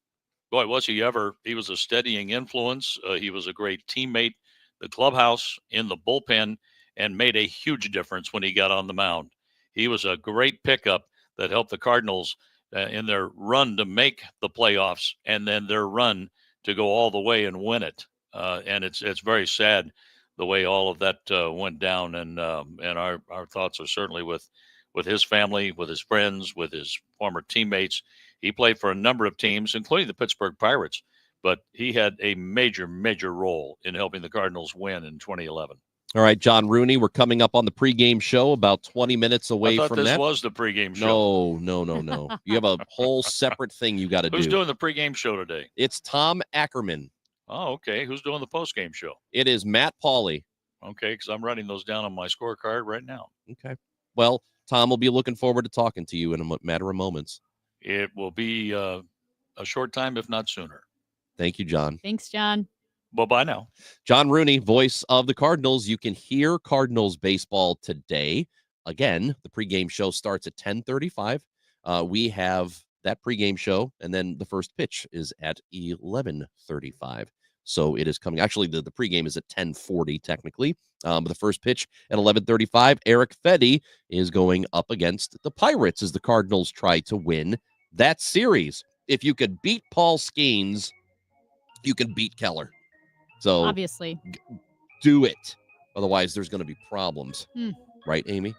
Boy, was he ever. He was a steadying influence. He was a great teammate, the clubhouse, in the bullpen, and made a huge difference when he got on the mound. He was a great pickup that helped the Cardinals in their run to make the playoffs and then their run to go all the way and win it. And it's very sad the way all of that went down. And our thoughts are certainly with his family, with his friends, with his former teammates. He played for a number of teams, including the Pittsburgh Pirates, but he had a major, major role in helping the Cardinals win in 2011. All right, John Rooney, we're coming up on the pregame show, about 20 minutes away I thought from this that. was the pregame show. No. You have a whole separate thing you got to do. Who's doing the pregame show today? It's Tom Ackerman. Oh, okay. Who's doing the postgame show? It is Matt Pauley. Okay, because I'm writing those down on my scorecard right now. Okay. Well, Tom will be looking forward to talking to you in a matter of moments. It will be a short time, if not sooner. Thank you, John. Thanks, John. Bye-bye now. John Rooney, voice of the Cardinals. You can hear Cardinals baseball today. Again, the pregame show starts at 10:35. We have that pregame show, and then the first pitch is at 11:35. So it is coming. Actually, the pregame is at 10:40 technically. But the first pitch at 11:35. Eric Fedde is going up against the Pirates as the Cardinals try to win that series. If you could beat Paul Skeens, you can beat Keller. So obviously, do it. Otherwise, there's going to be problems. Right, Amy?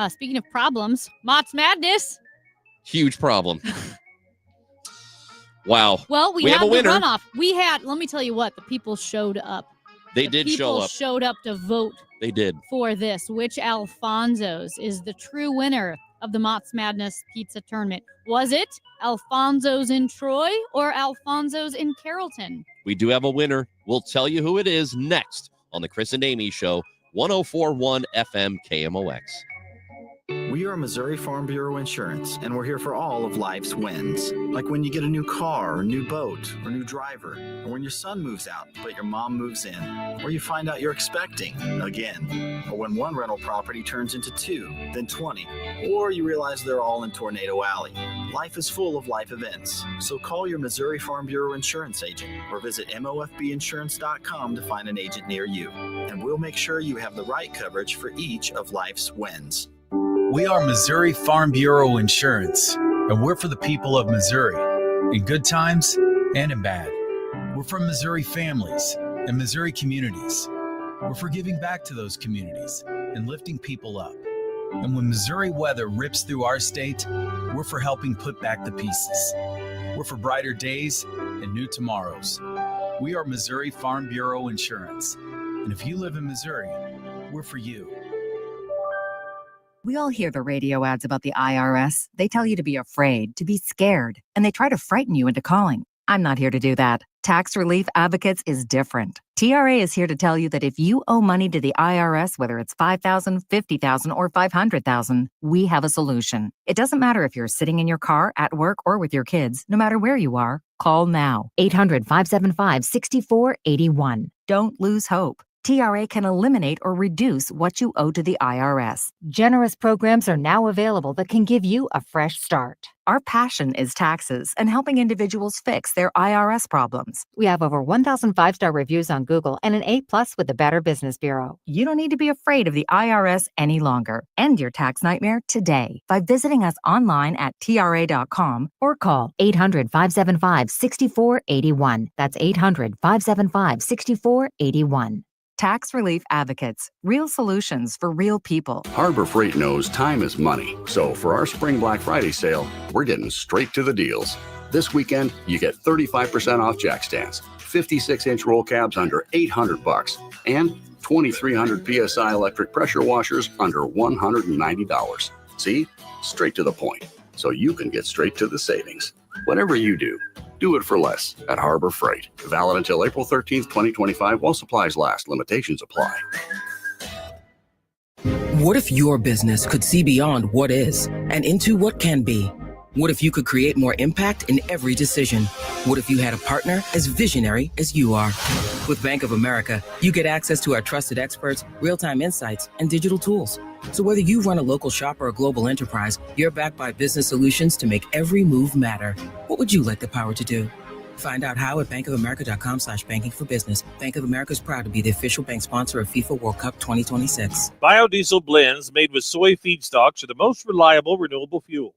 Speaking of problems, Mott's Madness. Huge problem. Wow. Well, we have had a winner. The runoff. Let me tell you what, the people showed up. They did show up. Showed up to vote. They did. For this, which Alfonso's is the true winner of the Mott's Madness Pizza Tournament. Was it Alfonso's in Troy or Alfonso's in Carrollton? We do have a winner. We'll tell you who it is next on the Chris and Amy Show, 104.1 FM KMOX. We are Missouri Farm Bureau Insurance, and we're here for all of life's wins. Like when you get a new car, or new boat, or new driver, or when your son moves out, but your mom moves in, or you find out you're expecting again, or when one rental property turns into 2, then 20, or you realize they're all in Tornado Alley. Life is full of life events, so call your Missouri Farm Bureau Insurance agent or visit mofbinsurance.com to find an agent near you, and we'll make sure you have the right coverage for each of life's wins. We are Missouri Farm Bureau Insurance, and we're for the people of Missouri, in good times and in bad. We're from Missouri families and Missouri communities. We're for giving back to those communities and lifting people up. And when Missouri weather rips through our state, we're for helping put back the pieces. We're for brighter days and new tomorrows. We are Missouri Farm Bureau Insurance. And if you live in Missouri, we're for you. We all hear the radio ads about the IRS. They tell you to be afraid, to be scared, and they try to frighten you into calling. I'm not here to do that. Tax Relief Advocates is different. TRA is here to tell you that if you owe money to the IRS, whether it's $5,000, $50,000, or $500,000, we have a solution. It doesn't matter if you're sitting in your car, at work, or with your kids. No matter where you are, call now. 800-575-6481. Don't lose hope. TRA can eliminate or reduce what you owe to the IRS. Generous programs are now available that can give you a fresh start. Our passion is taxes and helping individuals fix their IRS problems. We have over 1,000 5-star reviews on Google and an A+ with the Better Business Bureau. You don't need to be afraid of the IRS any longer. End your tax nightmare today by visiting us online at TRA.com or call 800-575-6481. That's 800-575-6481. Tax Relief Advocates. Real solutions for real people. Harbor Freight knows time is money. So for our Spring Black Friday sale, we're getting straight to the deals. This weekend, you get 35% off jack stands, 56-inch roll cabs under $800, and 2,300 PSI electric pressure washers under $190. See? Straight to the point. So you can get straight to the savings. Whatever you do, do it for less at Harbor Freight. Valid until April 13th, 2025 while supplies last. Limitations apply. What if your business could see beyond what is and into what can be? What if you could create more impact in every decision? What if you had a partner as visionary as you are? With Bank of America, you get access to our trusted experts, real-time insights, and digital tools. So whether you run a local shop or a global enterprise, you're backed by business solutions to make every move matter. What would you like the power to do? Find out how at bankofamerica.com/banking for business. Bank of America is proud to be the official bank sponsor of FIFA World Cup 2026. Biodiesel blends made with soy feedstocks are the most reliable renewable fuels.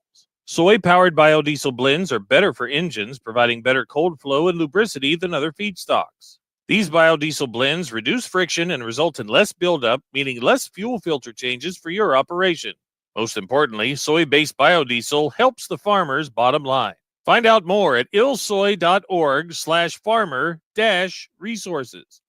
Soy-powered biodiesel blends are better for engines, providing better cold flow and lubricity than other feedstocks. These biodiesel blends reduce friction and result in less buildup, meaning less fuel filter changes for your operation. Most importantly, soy-based biodiesel helps the farmer's bottom line. Find out more at illsoy.org/farmer-resources.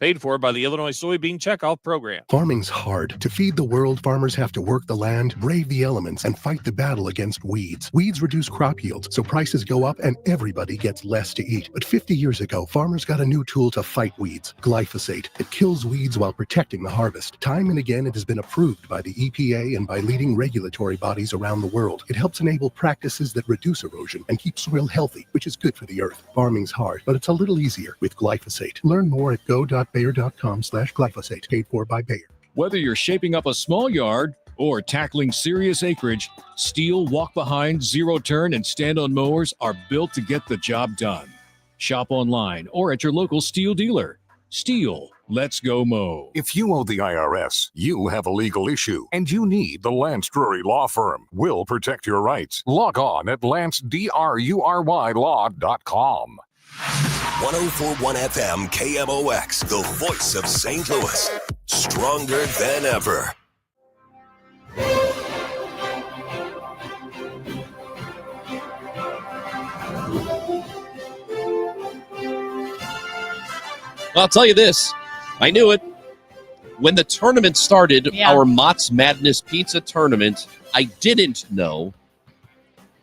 Paid for by the Illinois Soybean Checkoff Program. Farming's hard. To feed the world, farmers have to work the land, brave the elements, and fight the battle against weeds. Weeds reduce crop yields, so prices go up and everybody gets less to eat. But 50 years ago, farmers got a new tool to fight weeds, glyphosate. It kills weeds while protecting the harvest. Time and again, it has been approved by the EPA and by leading regulatory bodies around the world. It helps enable practices that reduce erosion and keep soil healthy, which is good for the earth. Farming's hard, but it's a little easier with glyphosate. Learn more at go.bayer.com/glyphosate. Paid for by Bayer. Whether you're shaping up a small yard or tackling serious acreage, Steel walk-behind, zero-turn, and stand-on mowers are built to get the job done. Shop online or at your local Steel dealer. Steel, let's go mow. If you owe the IRS, you have a legal issue, and you need the Lance Drury Law Firm. We'll protect your rights. Log on at lancedrurylaw.com. 104.1 FM KMOX, the voice of St. Louis. Stronger than ever. I'll tell you this. I knew it. When the tournament started, Yeah. our Mott's Madness Pizza tournament, I didn't know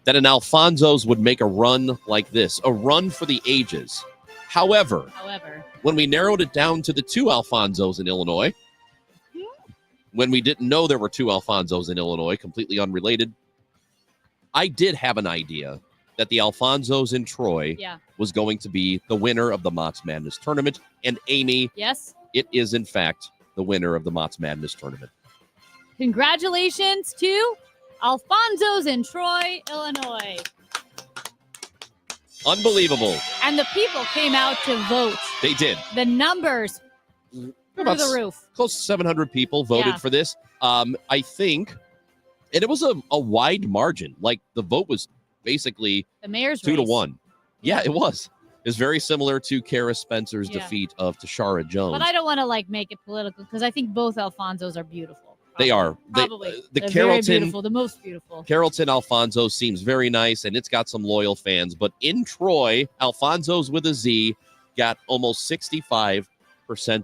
that an Alfonso's would make a run like this, a run for the ages. However, when we narrowed it down to the 2 Alfonso's in Illinois, when we didn't know there were 2 Alfonso's in Illinois, completely unrelated, I did have an idea that the Alfonso's in Troy was going to be the winner of the Mott's Madness tournament. And Amy, Yes. it is in fact the winner of the Mott's Madness tournament. Congratulations to Alfonso's in Troy, Illinois. Unbelievable. And the people came out to vote. They did. The numbers through the roof. Close to 700 people voted Yeah. for this. I think, and it was a wide margin. Like the vote was basically The mayor's 2 to race. 1. Yeah, it was. It's very similar to Kara Spencer's Yeah. defeat of Tashara Jones. But I don't want to make it political because I think both Alfonso's are beautiful. They are. Probably. The They're very Carrollton, beautiful, the most beautiful. Carrollton Alfonso seems very nice, and it's got some loyal fans. But in Troy, Alfonso's with a Z got almost 65%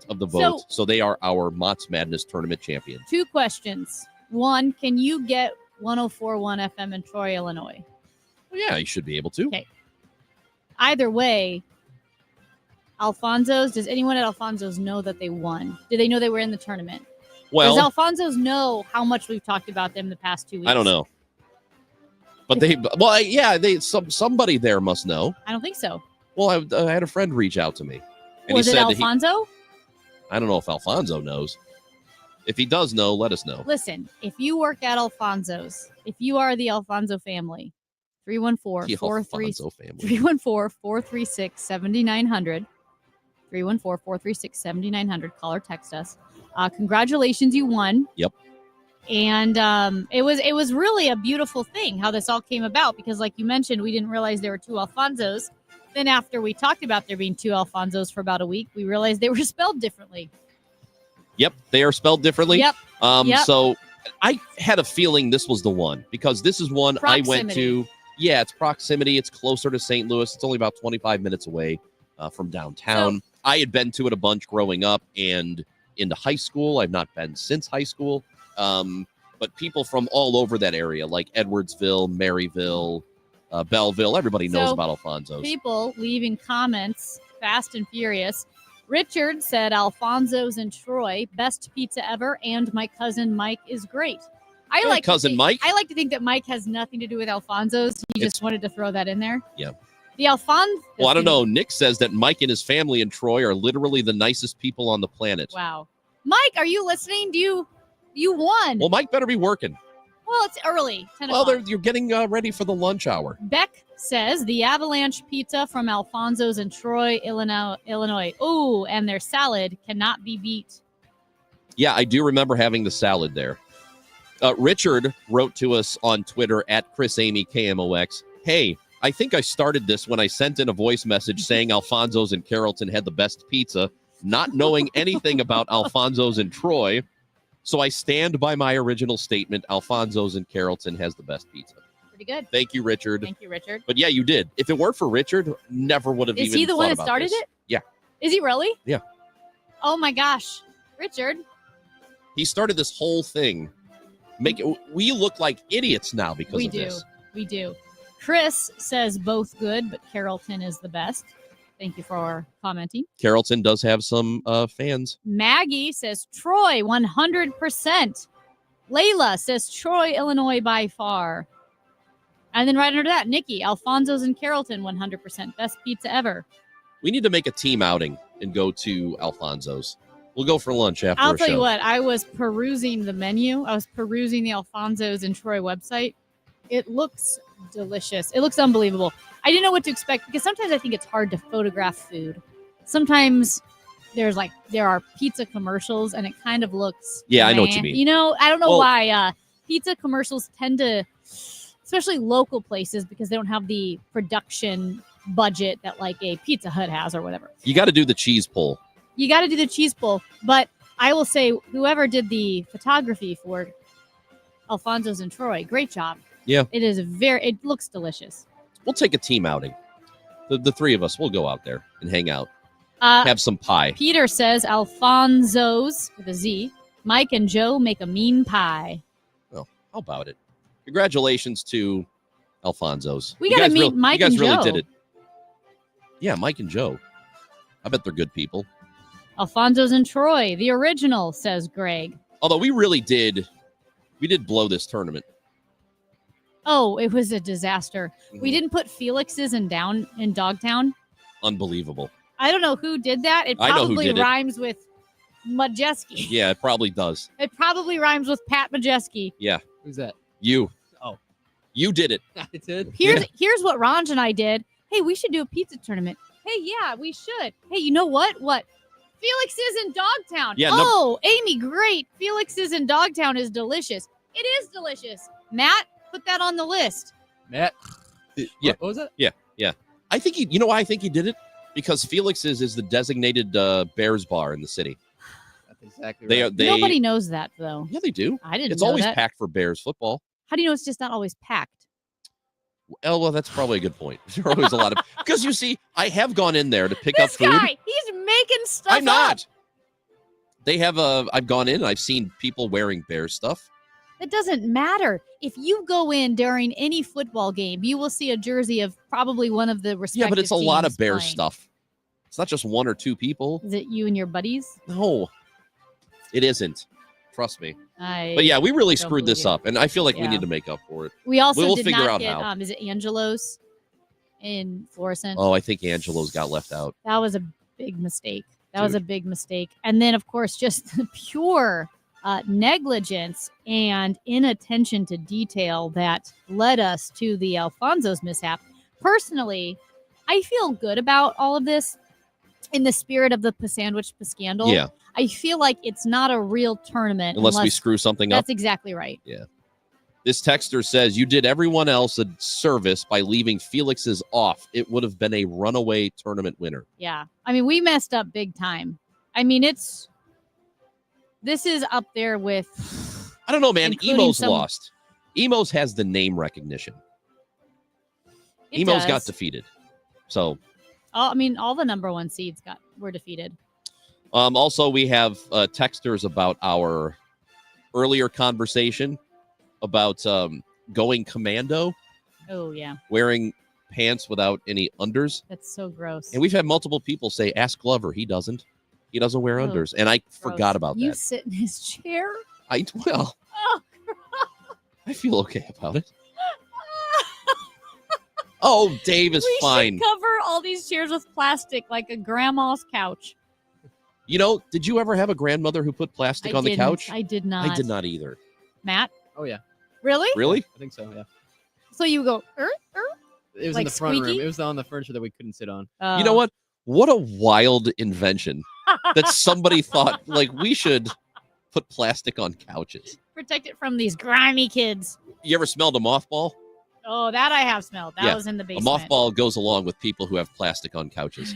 of the vote. So they are our Mott's Madness tournament champion. 2 questions. 1, can you get 104.1 FM in Troy, Illinois? Well, yeah, you should be able to. Okay. Either way, Alfonso's, does anyone at Alfonso's know that they won? Do they know they were in the tournament? Well, does Alfonso's know how much we've talked about them the past 2 weeks? I don't know. But somebody there must know. I don't think so. Well, I had a friend reach out to me. And Was he it said Alfonso? I don't know if Alfonso knows. If he does know, let us know. Listen, if you work at Alfonso's, if you are the Alfonso family, 314-436-7900. 314-436-7900. Call or text us. Congratulations, you won. Yep. And it was really a beautiful thing how this all came about because, like you mentioned, we didn't realize there were 2 Alfonso's. Then after we talked about there being 2 Alfonso's for about a week, we realized they were spelled differently. Yep, they are spelled differently. Yep. Yep. So I had a feeling this was the one because this is one I went to. Yeah, it's proximity. It's closer to St. Louis. It's only about 25 minutes away from downtown. I had been to it a bunch growing up and into high school. I've not been since high school. But people from all over that area, like Edwardsville, Maryville, Belleville, everybody knows about Alfonso's. People leaving comments fast and furious. Richard said Alfonso's in Troy, best pizza ever, and my cousin Mike is great. I Hey, like cousin Mike. I like to think that Mike has nothing to do with Alfonso's. He just wanted to throw that in there. Yeah. The Alfonso. Well, I don't know. Nick says that Mike and his family in Troy are literally the nicest people on the planet. Wow. Mike, are you listening? You won. Well, Mike better be working. Well, it's early. 10 Well, o'clock. you're getting ready for the lunch hour. Beck says the Avalanche pizza from Alfonso's in Troy, Illinois. Oh, and their salad cannot be beat. Yeah, I do remember having the salad there. Richard wrote to us on Twitter at ChrisAmyKMOX. Hey, I think I started this when I sent in a voice message saying Alfonso's in Carrollton had the best pizza, not knowing anything about Alfonso's in Troy. So I stand by my original statement. Alfonso's in Carrollton has the best pizza. Pretty good. Thank you, Richard. Thank you, Richard. But yeah, you did. If it weren't for Richard, never would have Is even he the thought one that about started this. it? Yeah. Is he really? Yeah. Oh my gosh. Richard. He started this whole thing. We look like idiots now because We of do. this. We do. Chris says both good, but Carrollton is the best. Thank you for commenting. Carrollton does have some fans. Maggie says Troy 100%. Layla says Troy, Illinois by far. And then right under that, Nikki, Alfonso's in Carrollton 100%. Best pizza ever. We need to make a team outing and go to Alfonso's. We'll go for lunch after I'll a tell show. you what, I was perusing the menu. I was perusing the Alfonso's in Troy website. It looks delicious. It looks unbelievable. I didn't know what to expect because sometimes I think it's hard to photograph food. Sometimes there are pizza commercials and it kind of looks Yeah, I know what meh. you mean. You know, I don't know Well- why pizza commercials tend to, especially local places, because they don't have the production budget that like a Pizza Hut has or whatever. You got to do the cheese pull. You got to do the cheese pull, but I will say whoever did the photography for Alfonso's in Troy, great job. Yeah. It looks delicious. We'll take a team outing. The three of us, we'll go out there and hang out. have some pie. Peter says Alfonso's with a Z. Mike and Joe make a mean pie. Well, how about it? Congratulations to Alfonso's. We got to meet Mike and Joe. You guys really Joe. did it. Yeah, Mike and Joe. I bet they're good people. Alfonso's and Troy, the original, says Greg. Although we did blow this tournament. Oh, it was a disaster. We didn't put Felix's in Dogtown. Unbelievable. I don't know who did that. It I know who probably did it. rhymes with Majeski. Yeah, it probably does. It probably rhymes with Pat Majeski. Yeah. Who's that? You. Oh. You did it. I did. Here's what Ranj and I did. Hey, we should do a pizza tournament. Hey, yeah, we should. Hey, you know what? What? Felix is in Dogtown. Yeah, oh, Amy, great. Felix is in Dogtown is delicious. It is delicious. Matt, put that on the list. Matt. Yeah. What was that? Yeah. I think you know why I think he did it? Because Felix's is the designated Bears bar in the city. That's exactly right. Nobody knows that, though. Yeah, they do. I didn't It's know always that. packed for Bears football. How do you know it's just not always packed? Oh, well, that's probably a good point. There are always a lot of because you see, I have gone in there to pick up This food. guy, he's making stuff I'm not. up. They have I've gone in and I've seen people wearing Bears stuff. It doesn't matter. If you go in during any football game, you will see a jersey of probably one of the respective Yeah, but it's a lot of teams Bears playing. stuff. It's not just one or two people. Is it you and your buddies? No, it isn't. Trust me. But yeah, we really don't screwed this believe up, and I feel like we Yeah. need to make up for it. We also We'll did figure not out get, how. is it Angelo's in Florissant? Oh, I think Angelo's got left out. That was a big mistake. That was a big mistake. And then, of course, just the pure negligence and inattention to detail that led us to the Alfonso's mishap. Personally, I feel good about all of this in the spirit of the Sandwich scandal. Yeah. I feel like it's not a real tournament Unless we screw something up. That's exactly right. Yeah. This texter says you did everyone else a service by leaving Felix's off. It would have been a runaway tournament winner. Yeah. I mean, we messed up big time. I mean, this is up there with. I don't know, man. including Emo's some- lost. Emo's has the name recognition. It Emo's got does. defeated. So I mean, all the number one seeds were defeated. also we have texters about our earlier conversation about going commando, Oh, yeah. wearing pants without any unders. That's so gross. And we've had multiple people say, ask Glover. He doesn't wear Oh, unders. And I gross. forgot about You that. sit in his chair? Well, Oh, I feel okay about it. Oh, Dave is we fine. should cover all these chairs with plastic like a grandma's couch. You know, did you ever have a grandmother who put plastic on the didn't. couch? I did not. I did not either. Matt? Oh, yeah. Really? Really? I think so, yeah. So you go, It was Like in the front squeaky? room. It was on the furniture that we couldn't sit on. You know what? What a wild invention that somebody thought, like, we should put plastic on couches. Protect it from these grimy kids. You ever smelled a mothball? Oh, that I have smelled. That Yeah. was in the A basement. mothball goes along with people who have plastic on couches.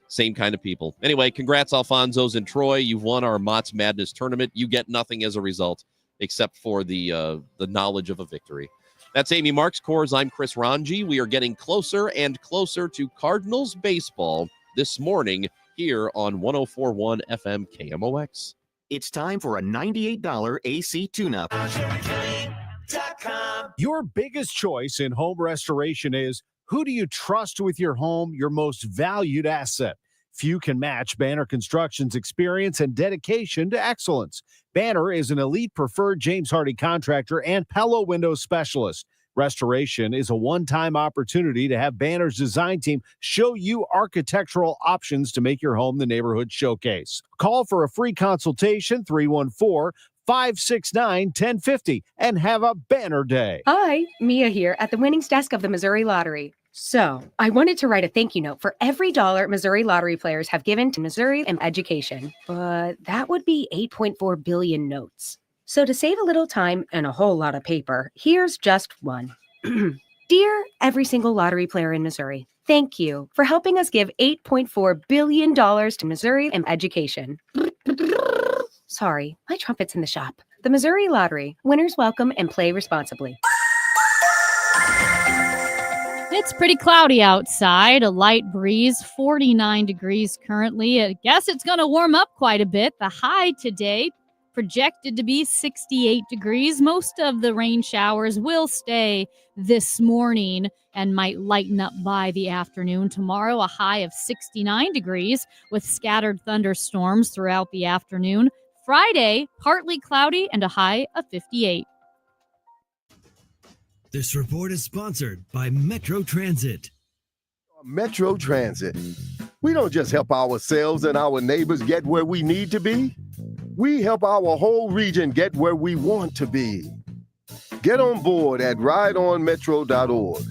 Same kind of people. Anyway, congrats, Alfonso's and Troy. You've won our Mott's Madness tournament. You get nothing as a result, except for the knowledge of a victory. That's Amy Marks Coors. I'm Chris Ranji. We are getting closer and closer to Cardinals baseball this morning here on 104.1 FM KMOX. It's time for a $98 AC tune-up. Your biggest choice in home restoration is who do you trust with your home, your most valued asset? Few can match Banner Construction's experience and dedication to excellence. Banner is an elite preferred James Hardy contractor and Pella window specialist. Restoration is a one-time opportunity to have Banner's design team show you architectural options to make your home the neighborhood showcase. Call for a free consultation, 314-569-1050, and have a Banner day. Hi, Mia here at the winnings desk of the Missouri Lottery. So, I wanted to write a thank you note for every dollar Missouri Lottery players have given to Missouri and education, but that would be 8.4 billion notes. So, to save a little time and a whole lot of paper, here's just one. Dear every single lottery player in Missouri, thank you for helping us give $8.4 billion to Missouri and education. Sorry, my trumpet's in the shop. The Missouri Lottery. Winners welcome and play responsibly. It's pretty cloudy outside, a light breeze, 49 degrees currently. I guess it's going to warm up quite a bit. The high today projected to be 68 degrees. Most of the rain showers will stay this morning and might lighten up by the afternoon. Tomorrow, a high of 69 degrees with scattered thunderstorms throughout the afternoon. Friday, partly cloudy and a high of 58. This report is sponsored by Metro Transit. Metro Transit. We don't just help ourselves and our neighbors get where we need to be. We help our whole region get where we want to be. Get on board at rideonmetro.org.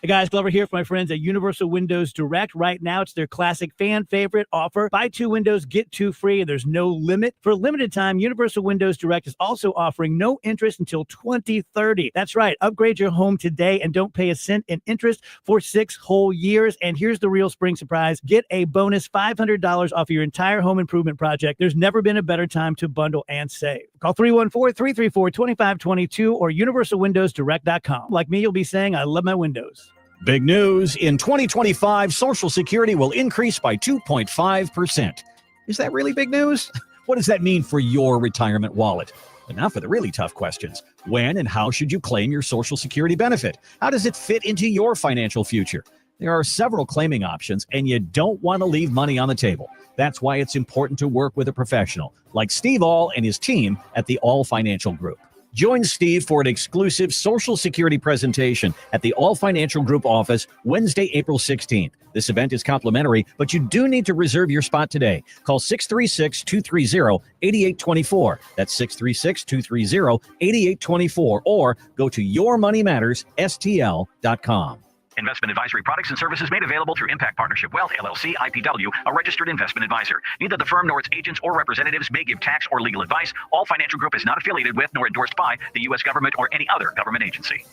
Hey guys, Glover here for my friends at Universal Windows Direct. Right now, it's their classic fan favorite offer. Buy 2 windows, get 2 free, and there's no limit. For a limited time, Universal Windows Direct is also offering no interest until 2030. That's right. Upgrade your home today and don't pay a cent in interest for 6 whole years. And here's the real spring surprise. Get a bonus $500 off your entire home improvement project. There's never been a better time to bundle and save. Call 314-334-2522 or universalwindowsdirect.com. Like me, you'll be saying, I love my windows. Big news. In 2025, Social Security will increase by 2.5%. Is that really big news? What does that mean for your retirement wallet? But now for the really tough questions. When and how should you claim your Social Security benefit? How does it fit into your financial future? There are several claiming options, and you don't want to leave money on the table. That's why it's important to work with a professional like Steve All and his team at the All Financial Group. Join Steve for an exclusive Social Security presentation at the All Financial Group office Wednesday, April 16th. This event is complimentary, but you do need to reserve your spot today. Call 636-230-8824. That's 636-230-8824, or go to yourmoneymattersstl.com. Investment advisory products and services made available through Impact Partnership Wealth, LLC, IPW, a registered investment advisor. Neither the firm nor its agents or representatives may give tax or legal advice. All Financial Group is not affiliated with nor endorsed by the U.S. government or any other government agency.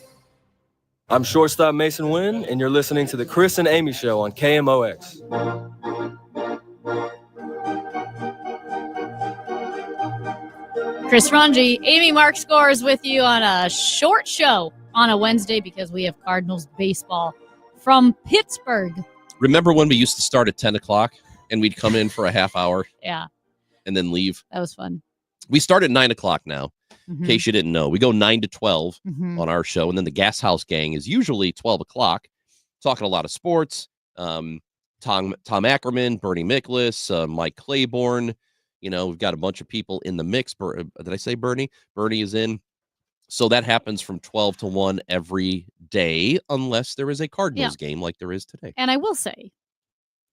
I'm shortstop Mason Wynn, and you're listening to the Chris and Amy Show on KMOX. Chris Ranji, Amy Mark Scores with you on a short show on a Wednesday because we have Cardinals baseball from Pittsburgh. Remember when we used to start at 10 o'clock and we'd come in for a half hour? Yeah. And then leave? That was fun. We start at 9 o'clock now, in case you didn't know. We go 9 to 12 on our show. And then the Gas House Gang is usually 12 o'clock, talking a lot of sports. Tom Ackerman, Bernie Miklasz, Mike Claiborne. You know, we've got a bunch of people in the mix. Did I say Bernie? Bernie is in. So that happens from 12 to 1 every day, unless there is a Cardinals game like there is today. And I will say,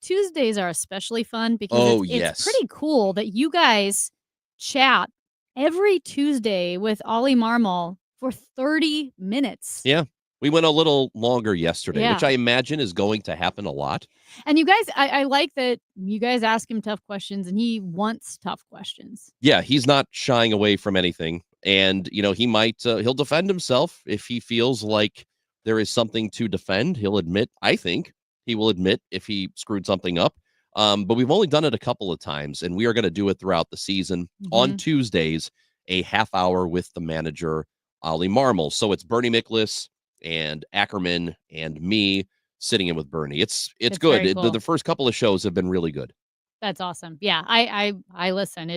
Tuesdays are especially fun because it's pretty cool that you guys chat every Tuesday with Ollie Marmol for 30 minutes. Yeah. We went a little longer yesterday, which I imagine is going to happen a lot. And you guys, I like that you guys ask him tough questions and he wants tough questions. Yeah, he's not shying away from anything. And, you know, he might, he'll defend himself if he feels like there is something to defend. He'll admit, I think he will admit if he screwed something up. But we've only done it a couple of times, and we are going to do it throughout the season on Tuesdays, a half hour with the manager, Ollie Marmol. So it's Bernie Miklasz and Ackerman and me sitting in with Bernie. It's good. Cool. The first couple of shows have been really good. That's awesome. Yeah, I listen.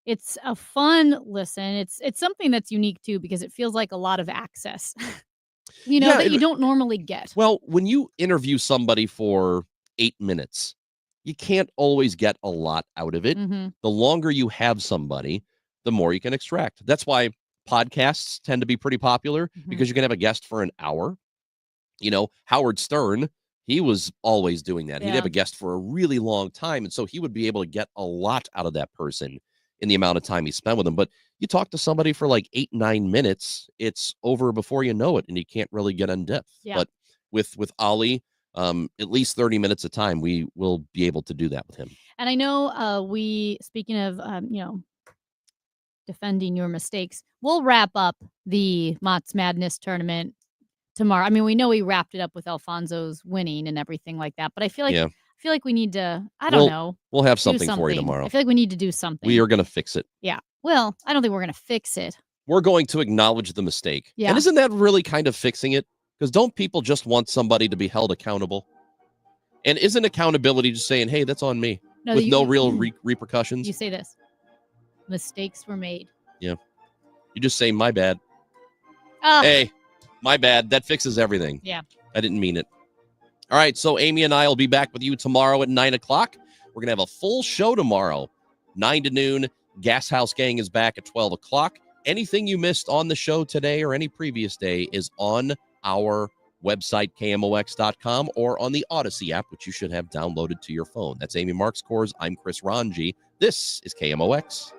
It's a fun listen. It's something that's unique too because it feels like a lot of access. That you don't normally get. Well, when you interview somebody for 8 minutes, you can't always get a lot out of it. The longer you have somebody, the more you can extract. That's why podcasts tend to be pretty popular because you can have a guest for an hour. You know, Howard Stern, he was always doing that. He'd have a guest for a really long time. And so he would be able to get a lot out of that person in the amount of time he spent with them. But you talk to somebody for like 8-9 minutes, it's over before you know it, and you can't really get in depth. Yeah. But with Ollie, at least 30 minutes a time, we will be able to do that with him. And I know speaking of, defending your mistakes, we'll wrap up the Mott's Madness tournament tomorrow. I mean, we know we wrapped it up with Alfonso's winning and everything like that, but I feel like we need to, I don't know. We'll have something for you tomorrow. I feel like we need to do something. We are going to fix it. Yeah. Well, I don't think we're going to fix it. We're going to acknowledge the mistake. Yeah. And isn't that really kind of fixing it? Because don't people just want somebody to be held accountable? And isn't accountability just saying, hey, that's on me, with no real repercussions? You say this. Mistakes were made. Yeah. You just say, my bad. Oh. Hey, my bad. That fixes everything. Yeah. I didn't mean it. All right, so Amy and I will be back with you tomorrow at 9 o'clock. We're going to have a full show tomorrow, 9 to noon. Gas House Gang is back at 12 o'clock. Anything you missed on the show today or any previous day is on our website, KMOX.com, or on the Odyssey app, which you should have downloaded to your phone. That's Amy Marks Cores. I'm Chris Ranji. This is KMOX.